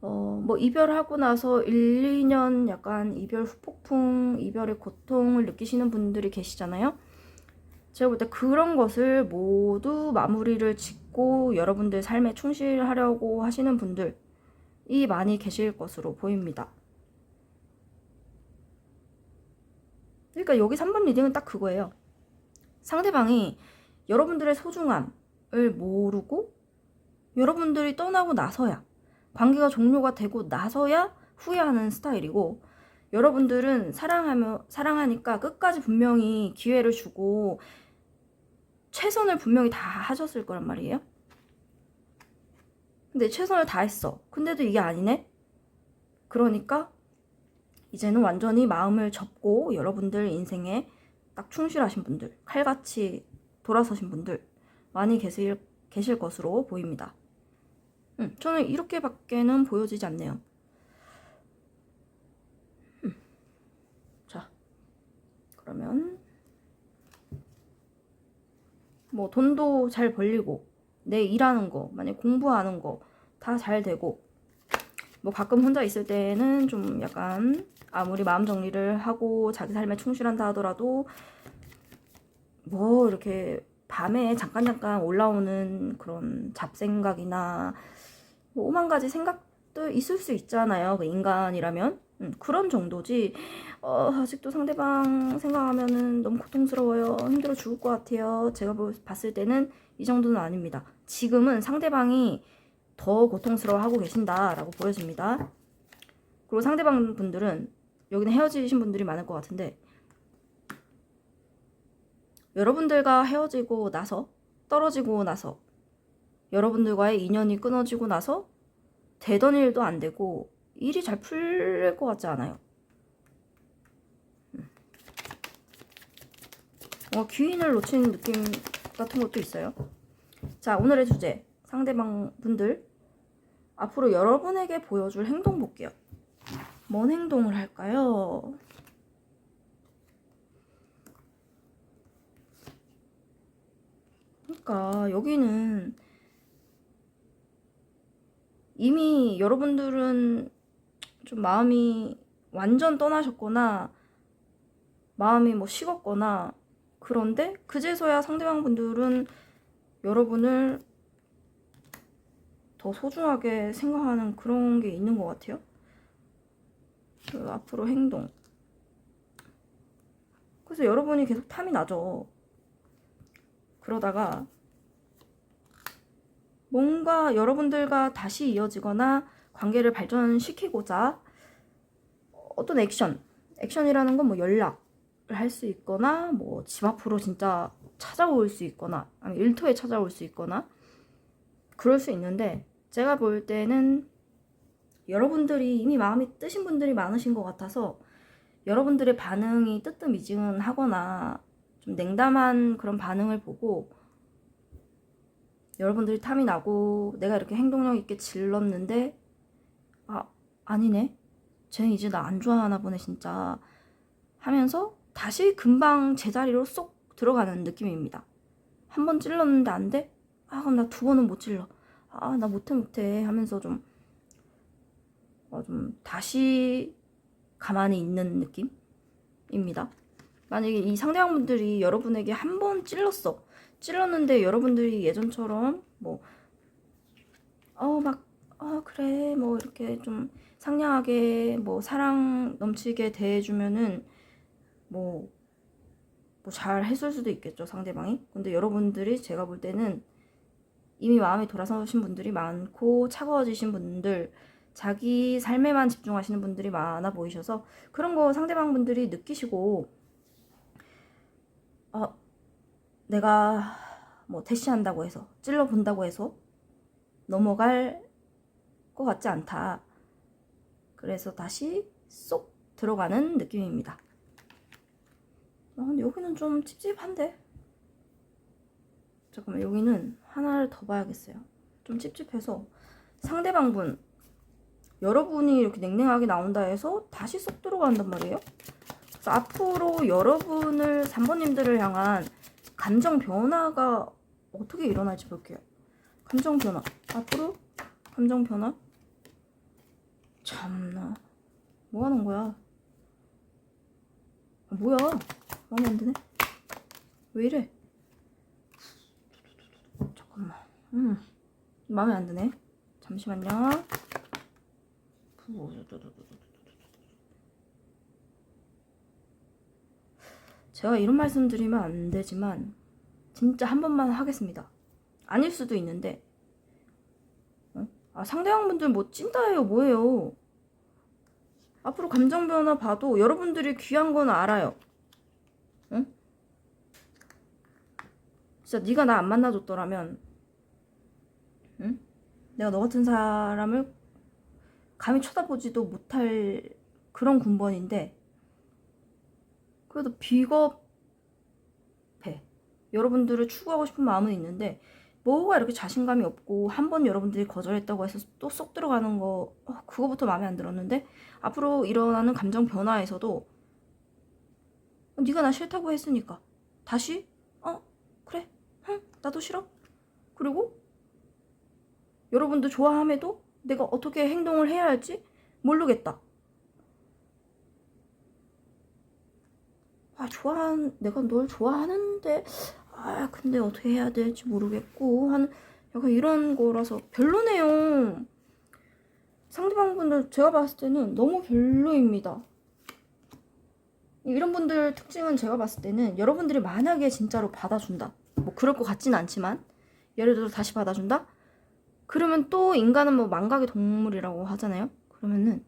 뭐 이별하고 나서 1, 2년 약간 이별 후폭풍, 이별의 고통을 느끼시는 분들이 계시잖아요. 제가 볼 때 그런 것을 모두 마무리를 짓고 여러분들 삶에 충실하려고 하시는 분들이 많이 계실 것으로 보입니다. 그러니까 여기 3번 리딩은 딱 그거예요. 상대방이 여러분들의 소중함을 모르고 여러분들이 떠나고 나서야, 관계가 종료가 되고 나서야 후회하는 스타일이고, 여러분들은 사랑하니까 끝까지 분명히 기회를 주고 최선을 분명히 다 하셨을 거란 말이에요. 근데 최선을 다했어. 근데도 이게 아니네? 그러니까 이제는 완전히 마음을 접고 여러분들 인생에 딱 충실하신 분들, 칼같이 돌아서신 분들 많이 계실 것으로 보입니다. 저는 이렇게밖에는 보여지지 않네요. 자, 그러면 뭐 돈도 잘 벌리고 내 일하는 거, 만약 공부하는 거 다 잘 되고, 뭐 가끔 혼자 있을 때는 좀 약간 아무리 마음 정리를 하고 자기 삶에 충실한다 하더라도 뭐 이렇게 밤에 잠깐 올라오는 그런 잡생각이나 뭐 오만 가지 생각도 있을 수 있잖아요. 그 인간이라면. 그런 정도지. 아직도 상대방 생각하면은 너무 고통스러워요. 힘들어 죽을 것 같아요. 제가 봤을 때는 이 정도는 아닙니다. 지금은 상대방이 더 고통스러워하고 계신다라고 보여집니다. 그리고 상대방 분들은, 여기는 헤어지신 분들이 많을 것 같은데, 여러분들과 헤어지고 나서, 떨어지고 나서, 여러분들과의 인연이 끊어지고 나서 되던 일도 안 되고 일이 잘 풀릴 것 같지 않아요? 귀인을 놓친 느낌 같은 것도 있어요. 자, 오늘의 주제, 상대방 분들 앞으로 여러분에게 보여줄 행동 볼게요. 뭔 행동을 할까요? 그러니까 여기는 이미 여러분들은 좀 마음이 완전 떠나셨거나 마음이 뭐 식었거나, 그런데 그제서야 상대방 분들은 여러분을 더 소중하게 생각하는 그런 게 있는 것 같아요. 앞으로 행동. 그래서 여러분이 계속 탐이 나죠. 그러다가 뭔가 여러분들과 다시 이어지거나 관계를 발전시키고자 어떤 액션이라는 건 뭐 연락을 할 수 있거나, 뭐 집 앞으로 진짜 찾아올 수 있거나, 아니면 일터에 찾아올 수 있거나, 그럴 수 있는데, 제가 볼 때는 여러분들이 이미 마음이 뜨신 분들이 많으신 것 같아서 여러분들의 반응이 뜨뜻미지근하거나 좀 냉담한 그런 반응을 보고 여러분들이 탐이 나고 내가 이렇게 행동력 있게 질렀는데, 아니네, 쟤는 이제 나 안 좋아하나 보네 진짜 하면서 다시 금방 제자리로 쏙 들어가는 느낌입니다. 한 번 찔렀는데 안 돼? 그럼 나 두 번은 못 찔러. 나 못해 하면서 좀 다시 가만히 있는 느낌입니다. 만약에 이 상대방분들이 여러분에게 한 번 찔렀는데 여러분들이 예전처럼 그래 뭐 이렇게 좀 상냥하게 뭐 사랑 넘치게 대해주면은 잘 했을 수도 있겠죠, 상대방이. 근데 여러분들이, 제가 볼 때는 이미 마음이 돌아서신 분들이 많고 차가워지신 분들, 자기 삶에만 집중하시는 분들이 많아 보이셔서 그런 거 상대방 분들이 느끼시고, 내가 뭐 대시한다고 해서, 찔러본다고 해서 넘어갈 것 같지 않다. 그래서 다시 쏙 들어가는 느낌입니다. 근데 여기는 좀 찝찝한데? 잠깐만, 여기는 하나를 더 봐야겠어요. 좀 찝찝해서 상대방 분, 여러분이 이렇게 냉랭하게 나온다 해서 다시 쏙 들어간단 말이에요. 그래서 앞으로 여러분을 3번님들을 향한 감정 변화가 어떻게 일어날지 볼게요. 감정 변화. 앞으로 감정 변화. 참나, 뭐 하는 거야? 뭐야? 마음에 안 드네. 왜 이래? 잠깐만. 마음에 안 드네. 잠시만요. 제가 이런 말씀 드리면 안 되지만 진짜 한 번만 하겠습니다. 아닐 수도 있는데, 상대방분들 뭐 찐따예요 뭐예요. 앞으로 감정 변화 봐도 여러분들이 귀한 건 알아요. 응? 진짜 네가 나 안 만나줬더라면, 응? 내가 너 같은 사람을 감히 쳐다보지도 못할 그런 군번인데 그래도 비겁해. 여러분들을 추구하고 싶은 마음은 있는데 뭐가 이렇게 자신감이 없고 한 번 여러분들이 거절했다고 해서 또 쏙 들어가는 거 그거부터 마음에 안 들었는데 앞으로 일어나는 감정 변화에서도 네가 나 싫다고 했으니까 다시 그래 응 나도 싫어 그리고 여러분들 좋아함에도 내가 어떻게 행동을 해야 할지 모르겠다. 내가 널 좋아하는데 근데 어떻게 해야 될지 모르겠고 하는 약간 이런 거라서 별로네요. 상대방분들 제가 봤을 때는 너무 별로입니다. 이런 분들 특징은 제가 봤을 때는 여러분들이 만약에 진짜로 받아준다, 뭐 그럴 것 같진 않지만 예를 들어 다시 받아준다? 그러면 또 인간은 뭐 망각의 동물이라고 하잖아요. 그러면은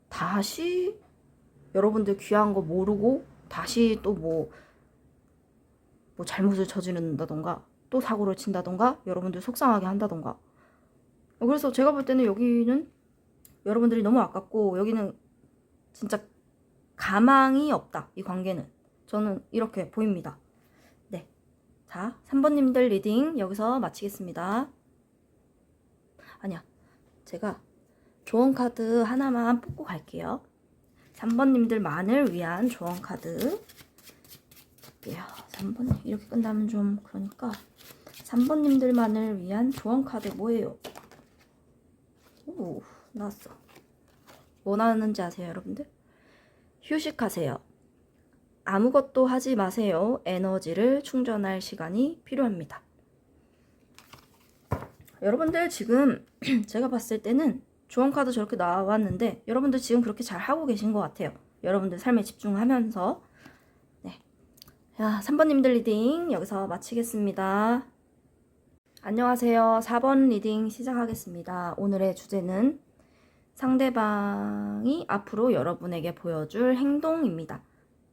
다시 여러분들 귀한 거 모르고 다시 또 뭐 잘못을 저지른다던가 또 사고를 친다던가 여러분들 속상하게 한다던가. 그래서 제가 볼 때는 여기는 여러분들이 너무 아깝고 여기는 진짜 가망이 없다. 이 관계는 저는 이렇게 보입니다. 네, 자 3번님들 리딩 여기서 마치겠습니다. 아니야, 제가 조언 카드 하나만 뽑고 갈게요. 3번님들만을 위한 조언 카드 볼게요. 3번 이렇게 끝나면 좀 그러니까 3번님들만을 위한 조언 카드 뭐예요? 오, 나왔어. 뭐 나왔는지 아세요, 여러분들? 휴식하세요. 아무것도 하지 마세요. 에너지를 충전할 시간이 필요합니다. 여러분들 지금 제가 봤을 때는 조언 카드 저렇게 나왔는데 여러분들 지금 그렇게 잘 하고 계신 것 같아요. 여러분들 삶에 집중하면서. 네. 자, 3번님들 리딩 여기서 마치겠습니다. 안녕하세요. 4번 리딩 시작하겠습니다. 오늘의 주제는 상대방이 앞으로 여러분에게 보여줄 행동입니다.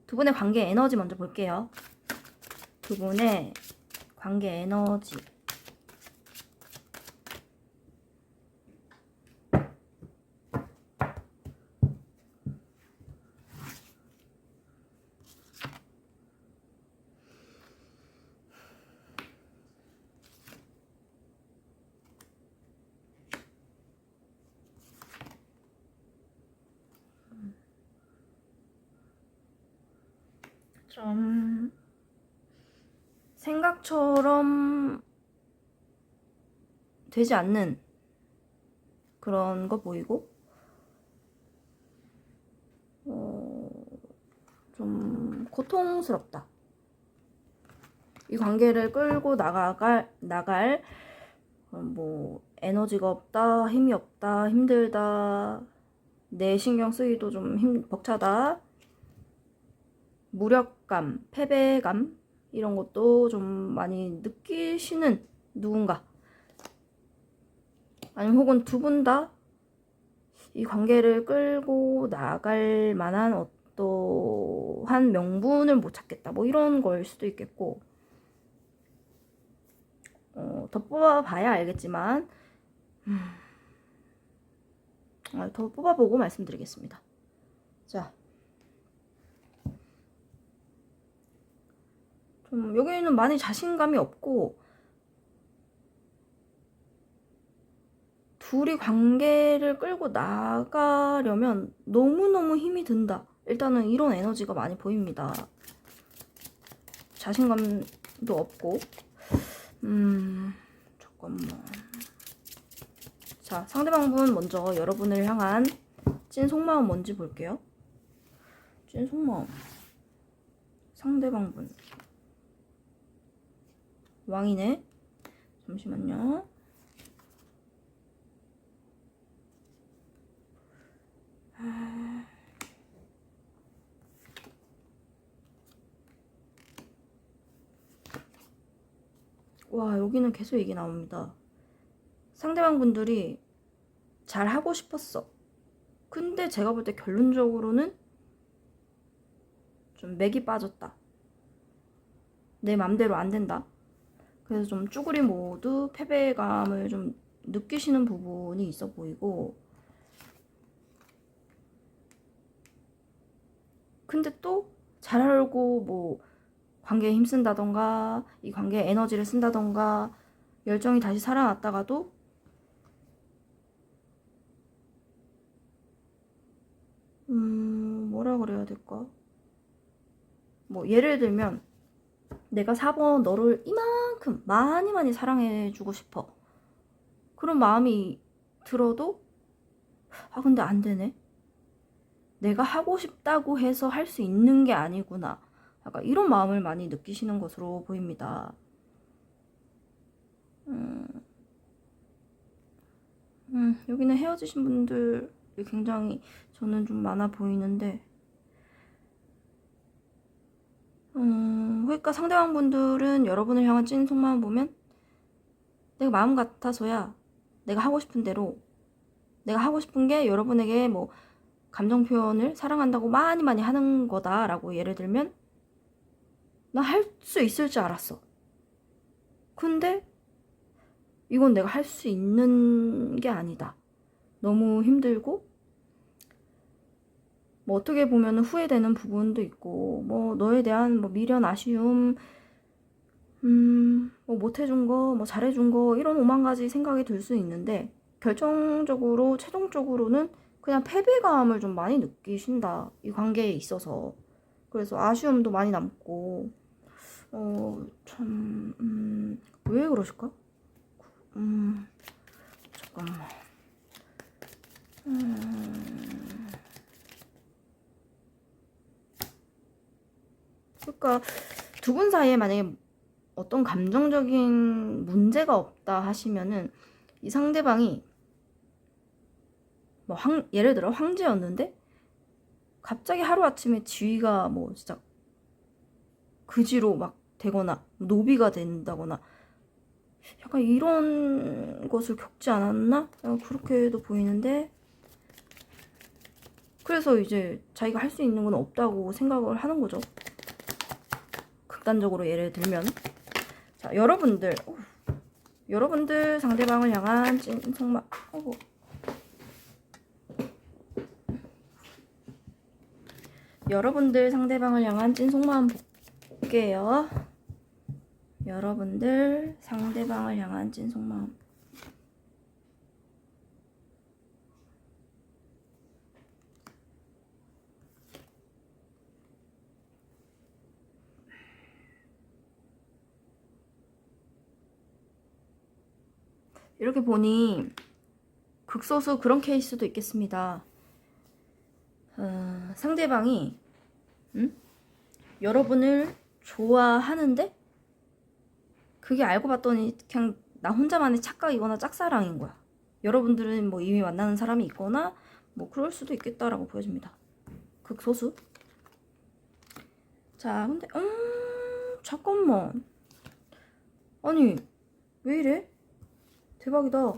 두 분의 관계 에너지 먼저 볼게요. 두 분의 관계 에너지. 좀 생각처럼 되지 않는 그런 거 보이고 좀 고통스럽다. 이 관계를 끌고 나갈 뭐 에너지가 없다, 힘이 없다, 힘들다, 내 신경 쓰기도 좀 벅차다, 무력감, 패배감 이런 것도 좀 많이 느끼시는 누군가, 아니면 혹은 두 분 다 이 관계를 끌고 나갈 만한 어떠한 명분을 못 찾겠다, 뭐 이런 걸 수도 있겠고, 더 뽑아봐야 알겠지만 더 뽑아보고 말씀드리겠습니다. 자, 좀 여기는 많이 자신감이 없고 둘이 관계를 끌고 나가려면 너무너무 힘이 든다. 일단은 이런 에너지가 많이 보입니다. 자신감도 없고 잠깐만. 자, 상대방분 먼저 여러분을 향한 찐 속마음 뭔지 볼게요. 찐 속마음. 상대방분. 왕이네. 잠시만요. 와, 여기는 계속 얘기 나옵니다. 상대방 분들이 잘 하고 싶었어. 근데 제가 볼 때 결론적으로는 좀 맥이 빠졌다. 내 맘대로 안 된다. 그래서 좀 쭈구리 모두 패배감을 좀 느끼시는 부분이 있어 보이고, 근데 또 잘 알고 뭐 관계에 힘쓴다던가 이 관계에 에너지를 쓴다던가 열정이 다시 살아났다가도 뭐라 그래야 될까? 뭐 예를 들면 내가 4번 너를 이만큼 많이 많이 사랑해주고 싶어. 그런 마음이 들어도 근데 안 되네. 내가 하고 싶다고 해서 할 수 있는 게 아니구나. 약간 이런 마음을 많이 느끼시는 것으로 보입니다. 여기는 헤어지신 분들이 굉장히 저는 좀 많아 보이는데, 그러니까 상대방 분들은 여러분을 향한 찐 속마음 보면 내가 마음 같아서야 내가 하고 싶은 대로, 내가 하고 싶은 게 여러분에게 뭐 감정 표현을 사랑한다고 많이 많이 하는 거다라고 예를 들면, 나 할 수 있을 줄 알았어. 근데 이건 내가 할 수 있는 게 아니다. 너무 힘들고 뭐 어떻게 보면 후회되는 부분도 있고, 뭐 너에 대한 뭐 미련, 아쉬움, 뭐 못해준 거, 뭐 잘해준 거, 이런 오만 가지 생각이 들 수 있는데, 결정적으로 최종적으로는 그냥 패배감을 좀 많이 느끼신다, 이 관계에 있어서. 그래서 아쉬움도 많이 남고, 참, 왜 그러실까? 잠깐만. 그러니까 두 분 사이에 만약에 어떤 감정적인 문제가 없다 하시면은, 이 상대방이 뭐 예를 들어 황제였는데 갑자기 하루아침에 지위가 뭐 진짜 그지로 막 되거나 노비가 된다거나 약간 이런 것을 겪지 않았나? 그렇게도 보이는데, 그래서 이제 자기가 할 수 있는 건 없다고 생각을 하는 거죠. 극단적으로 예를 들면, 자, 여러분들 상대방을 향한 찐 속마음, 여러분들 상대방을 향한 찐 속마음 볼게요. 여러분들 상대방을 향한 찐 속마음. 이렇게 보니 극소수 그런 케이스도 있겠습니다. 상대방이 여러분을 좋아하는데 그게 알고 봤더니 그냥 나 혼자만의 착각이거나 짝사랑인 거야. 여러분들은 뭐 이미 만나는 사람이 있거나 뭐 그럴 수도 있겠다라고 보여집니다. 극소수. 자, 근데 잠깐만. 아니, 왜 이래? 대박이다.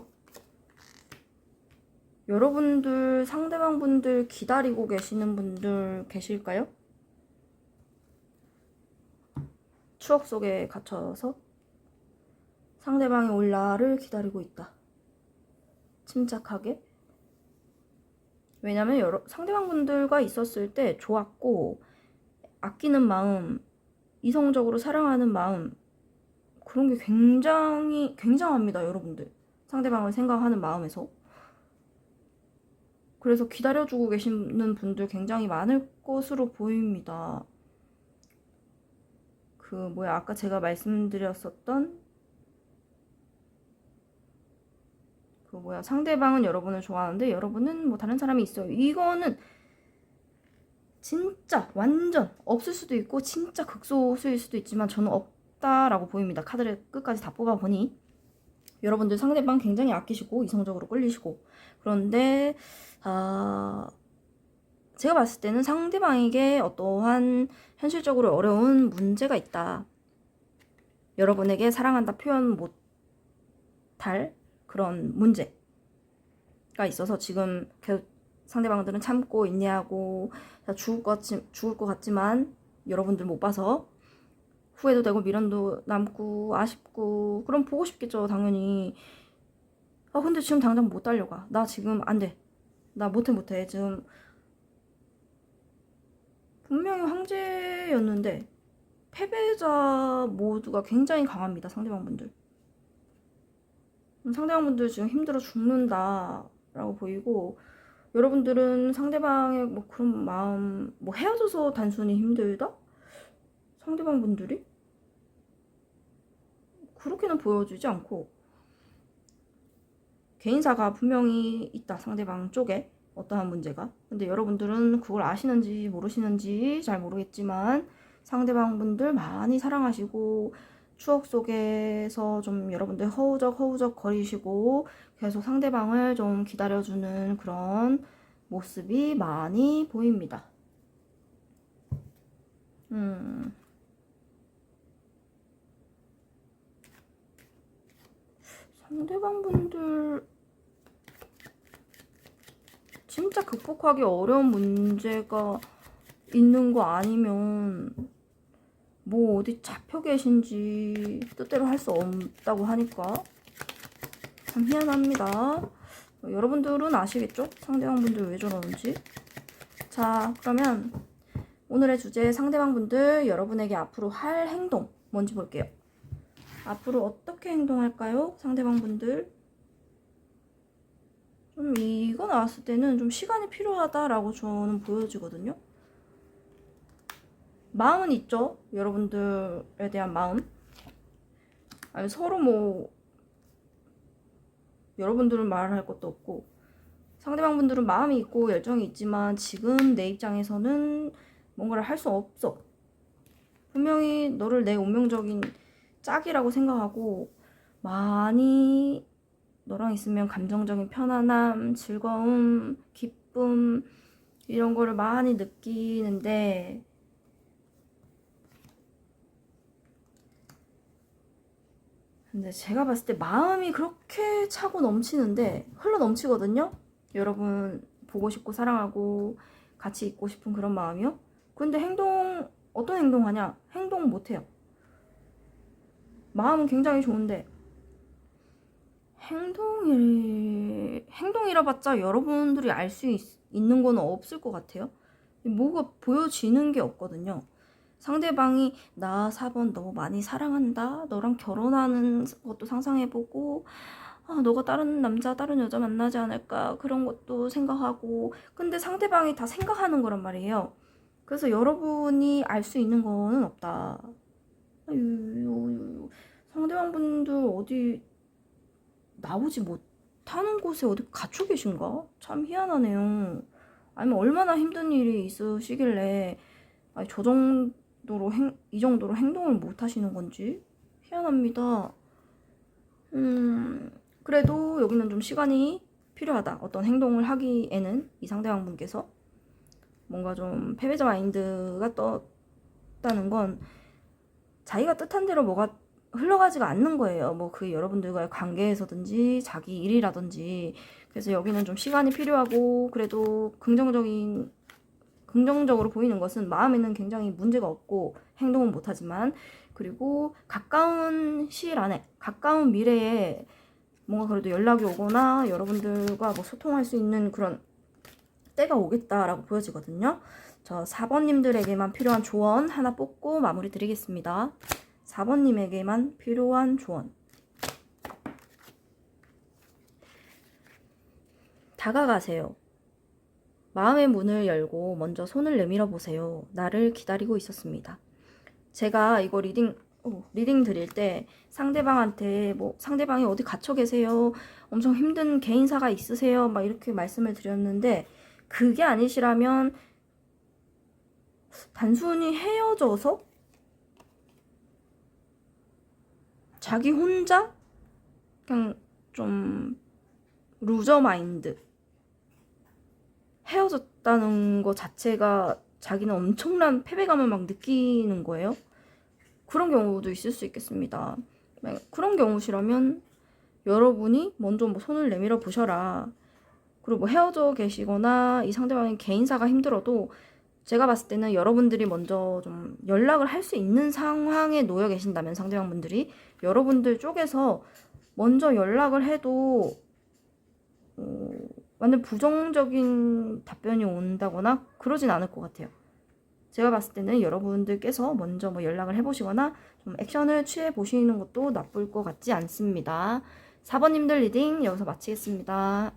여러분들 상대방 분들 기다리고 계시는 분들 계실까요? 추억 속에 갇혀서 상대방이 올 날을 기다리고 있다. 침착하게. 왜냐면 상대방 분들과 있었을 때 좋았고, 아끼는 마음, 이성적으로 사랑하는 마음, 그런 게 굉장합니다, 여러분들. 상대방을 생각하는 마음에서. 그래서 기다려주고 계시는 분들 굉장히 많을 것으로 보입니다. 아까 제가 말씀드렸었던 상대방은 여러분을 좋아하는데 여러분은 뭐 다른 사람이 있어요. 이거는 진짜 완전 없을 수도 있고 진짜 극소수일 수도 있지만 저는 없다라고 보입니다. 카드를 끝까지 다 뽑아보니 여러분들 상대방 굉장히 아끼시고 이성적으로 끌리시고, 그런데 제가 봤을 때는 상대방에게 어떠한 현실적으로 어려운 문제가 있다. 여러분에게 사랑한다 표현 못할 그런 문제가 있어서 지금 계속 상대방들은 참고 인내하고 죽을 것 같지만 여러분들 못 봐서 후회도 되고 미련도 남고 아쉽고, 그럼 보고 싶겠죠, 당연히. 아 근데 지금 당장 못 달려가. 나 지금 안 돼. 나 못해. 지금 분명히 황제였는데 패배자 모두가 굉장히 강합니다. 상대방분들. 상대방분들 지금 힘들어 죽는다 라고 보이고, 여러분들은 상대방의 뭐 그런 마음, 뭐 헤어져서 단순히 힘들다? 상대방분들이? 그렇게는 보여주지 않고, 개인사가 분명히 있다, 상대방 쪽에. 어떠한 문제가. 근데 여러분들은 그걸 아시는지 모르시는지 잘 모르겠지만, 상대방분들 많이 사랑하시고, 추억 속에서 좀 여러분들 허우적 거리시고, 계속 상대방을 좀 기다려주는 그런 모습이 많이 보입니다. 상대방분들 진짜 극복하기 어려운 문제가 있는 거 아니면 뭐 어디 잡혀 계신지 뜻대로 할 수 없다고 하니까 참 희한합니다. 여러분들은 아시겠죠? 상대방분들 왜 저러는지. 자, 그러면 오늘의 주제, 상대방분들 여러분에게 앞으로 할 행동 뭔지 볼게요. 앞으로 어떻게 행동할까요? 상대방분들. 좀 이거 나왔을 때는 좀 시간이 필요하다라고 저는 보여지거든요. 마음은 있죠. 여러분들에 대한 마음. 아니, 서로 뭐 여러분들은 말할 것도 없고, 상대방분들은 마음이 있고 열정이 있지만 지금 내 입장에서는 뭔가를 할 수 없어. 분명히 너를 내 운명적인 짝이라고 생각하고, 많이 너랑 있으면 감정적인 편안함, 즐거움, 기쁨 이런 거를 많이 느끼는데, 근데 제가 봤을 때 마음이 그렇게 차고 넘치는데, 흘러 넘치거든요. 여러분 보고 싶고 사랑하고 같이 있고 싶은 그런 마음이요. 근데 어떤 행동 하냐? 행동 못해요. 마음은 굉장히 좋은데 행동이라 봤자 여러분들이 알 수 있는 거는 없을 것 같아요. 뭐가 보여지는 게 없거든요. 상대방이 나 4번 너 많이 사랑한다, 너랑 결혼하는 것도 상상해보고, 너가 다른 남자 다른 여자 만나지 않을까 그런 것도 생각하고, 근데 상대방이 다 생각하는 거란 말이에요. 그래서 여러분이 알 수 있는 거는 없다. 상대방분들 어디 나오지 못하는 곳에 어디 갇혀 계신가? 참 희한하네요. 아니면 얼마나 힘든 일이 있으시길래 이 정도로 행동을 못 하시는 건지 희한합니다. 그래도 여기는 좀 시간이 필요하다. 어떤 행동을 하기에는 이 상대방분께서 뭔가 좀 패배자 마인드가 떴다는 건 자기가 뜻한 대로 뭐가 흘러가지가 않는 거예요. 뭐 그 여러분들과의 관계에서든지 자기 일이라든지. 그래서 여기는 좀 시간이 필요하고, 그래도 긍정적으로 보이는 것은 마음에는 굉장히 문제가 없고 행동은 못하지만, 그리고 가까운 시일 안에, 가까운 미래에 뭔가 그래도 연락이 오거나 여러분들과 뭐 소통할 수 있는 그런 때가 오겠다라고 보여지거든요. 저 4번님들에게만 필요한 조언 하나 뽑고 마무리 드리겠습니다. 4번님에게만 필요한 조언. 다가가세요. 마음의 문을 열고 먼저 손을 내밀어 보세요. 나를 기다리고 있었습니다. 제가 이거 리딩 드릴 때 상대방한테 뭐 상대방이 어디 갇혀 계세요, 엄청 힘든 개인사가 있으세요, 막 이렇게 말씀을 드렸는데, 그게 아니시라면 단순히 헤어져서 자기 혼자 그냥 좀 루저 마인드, 헤어졌다는 거 자체가 자기는 엄청난 패배감을 막 느끼는 거예요. 그런 경우도 있을 수 있겠습니다. 그런 경우시라면 여러분이 먼저 뭐 손을 내밀어 보셔라. 그리고 뭐 헤어져 계시거나 이 상대방의 개인사가 힘들어도 제가 봤을 때는 여러분들이 먼저 좀 연락을 할 수 있는 상황에 놓여 계신다면, 상대방분들이 여러분들 쪽에서 먼저 연락을 해도 완전 부정적인 답변이 온다거나 그러진 않을 것 같아요. 제가 봤을 때는 여러분들께서 먼저 뭐 연락을 해보시거나 좀 액션을 취해 보시는 것도 나쁠 것 같지 않습니다. 4번님들 리딩 여기서 마치겠습니다.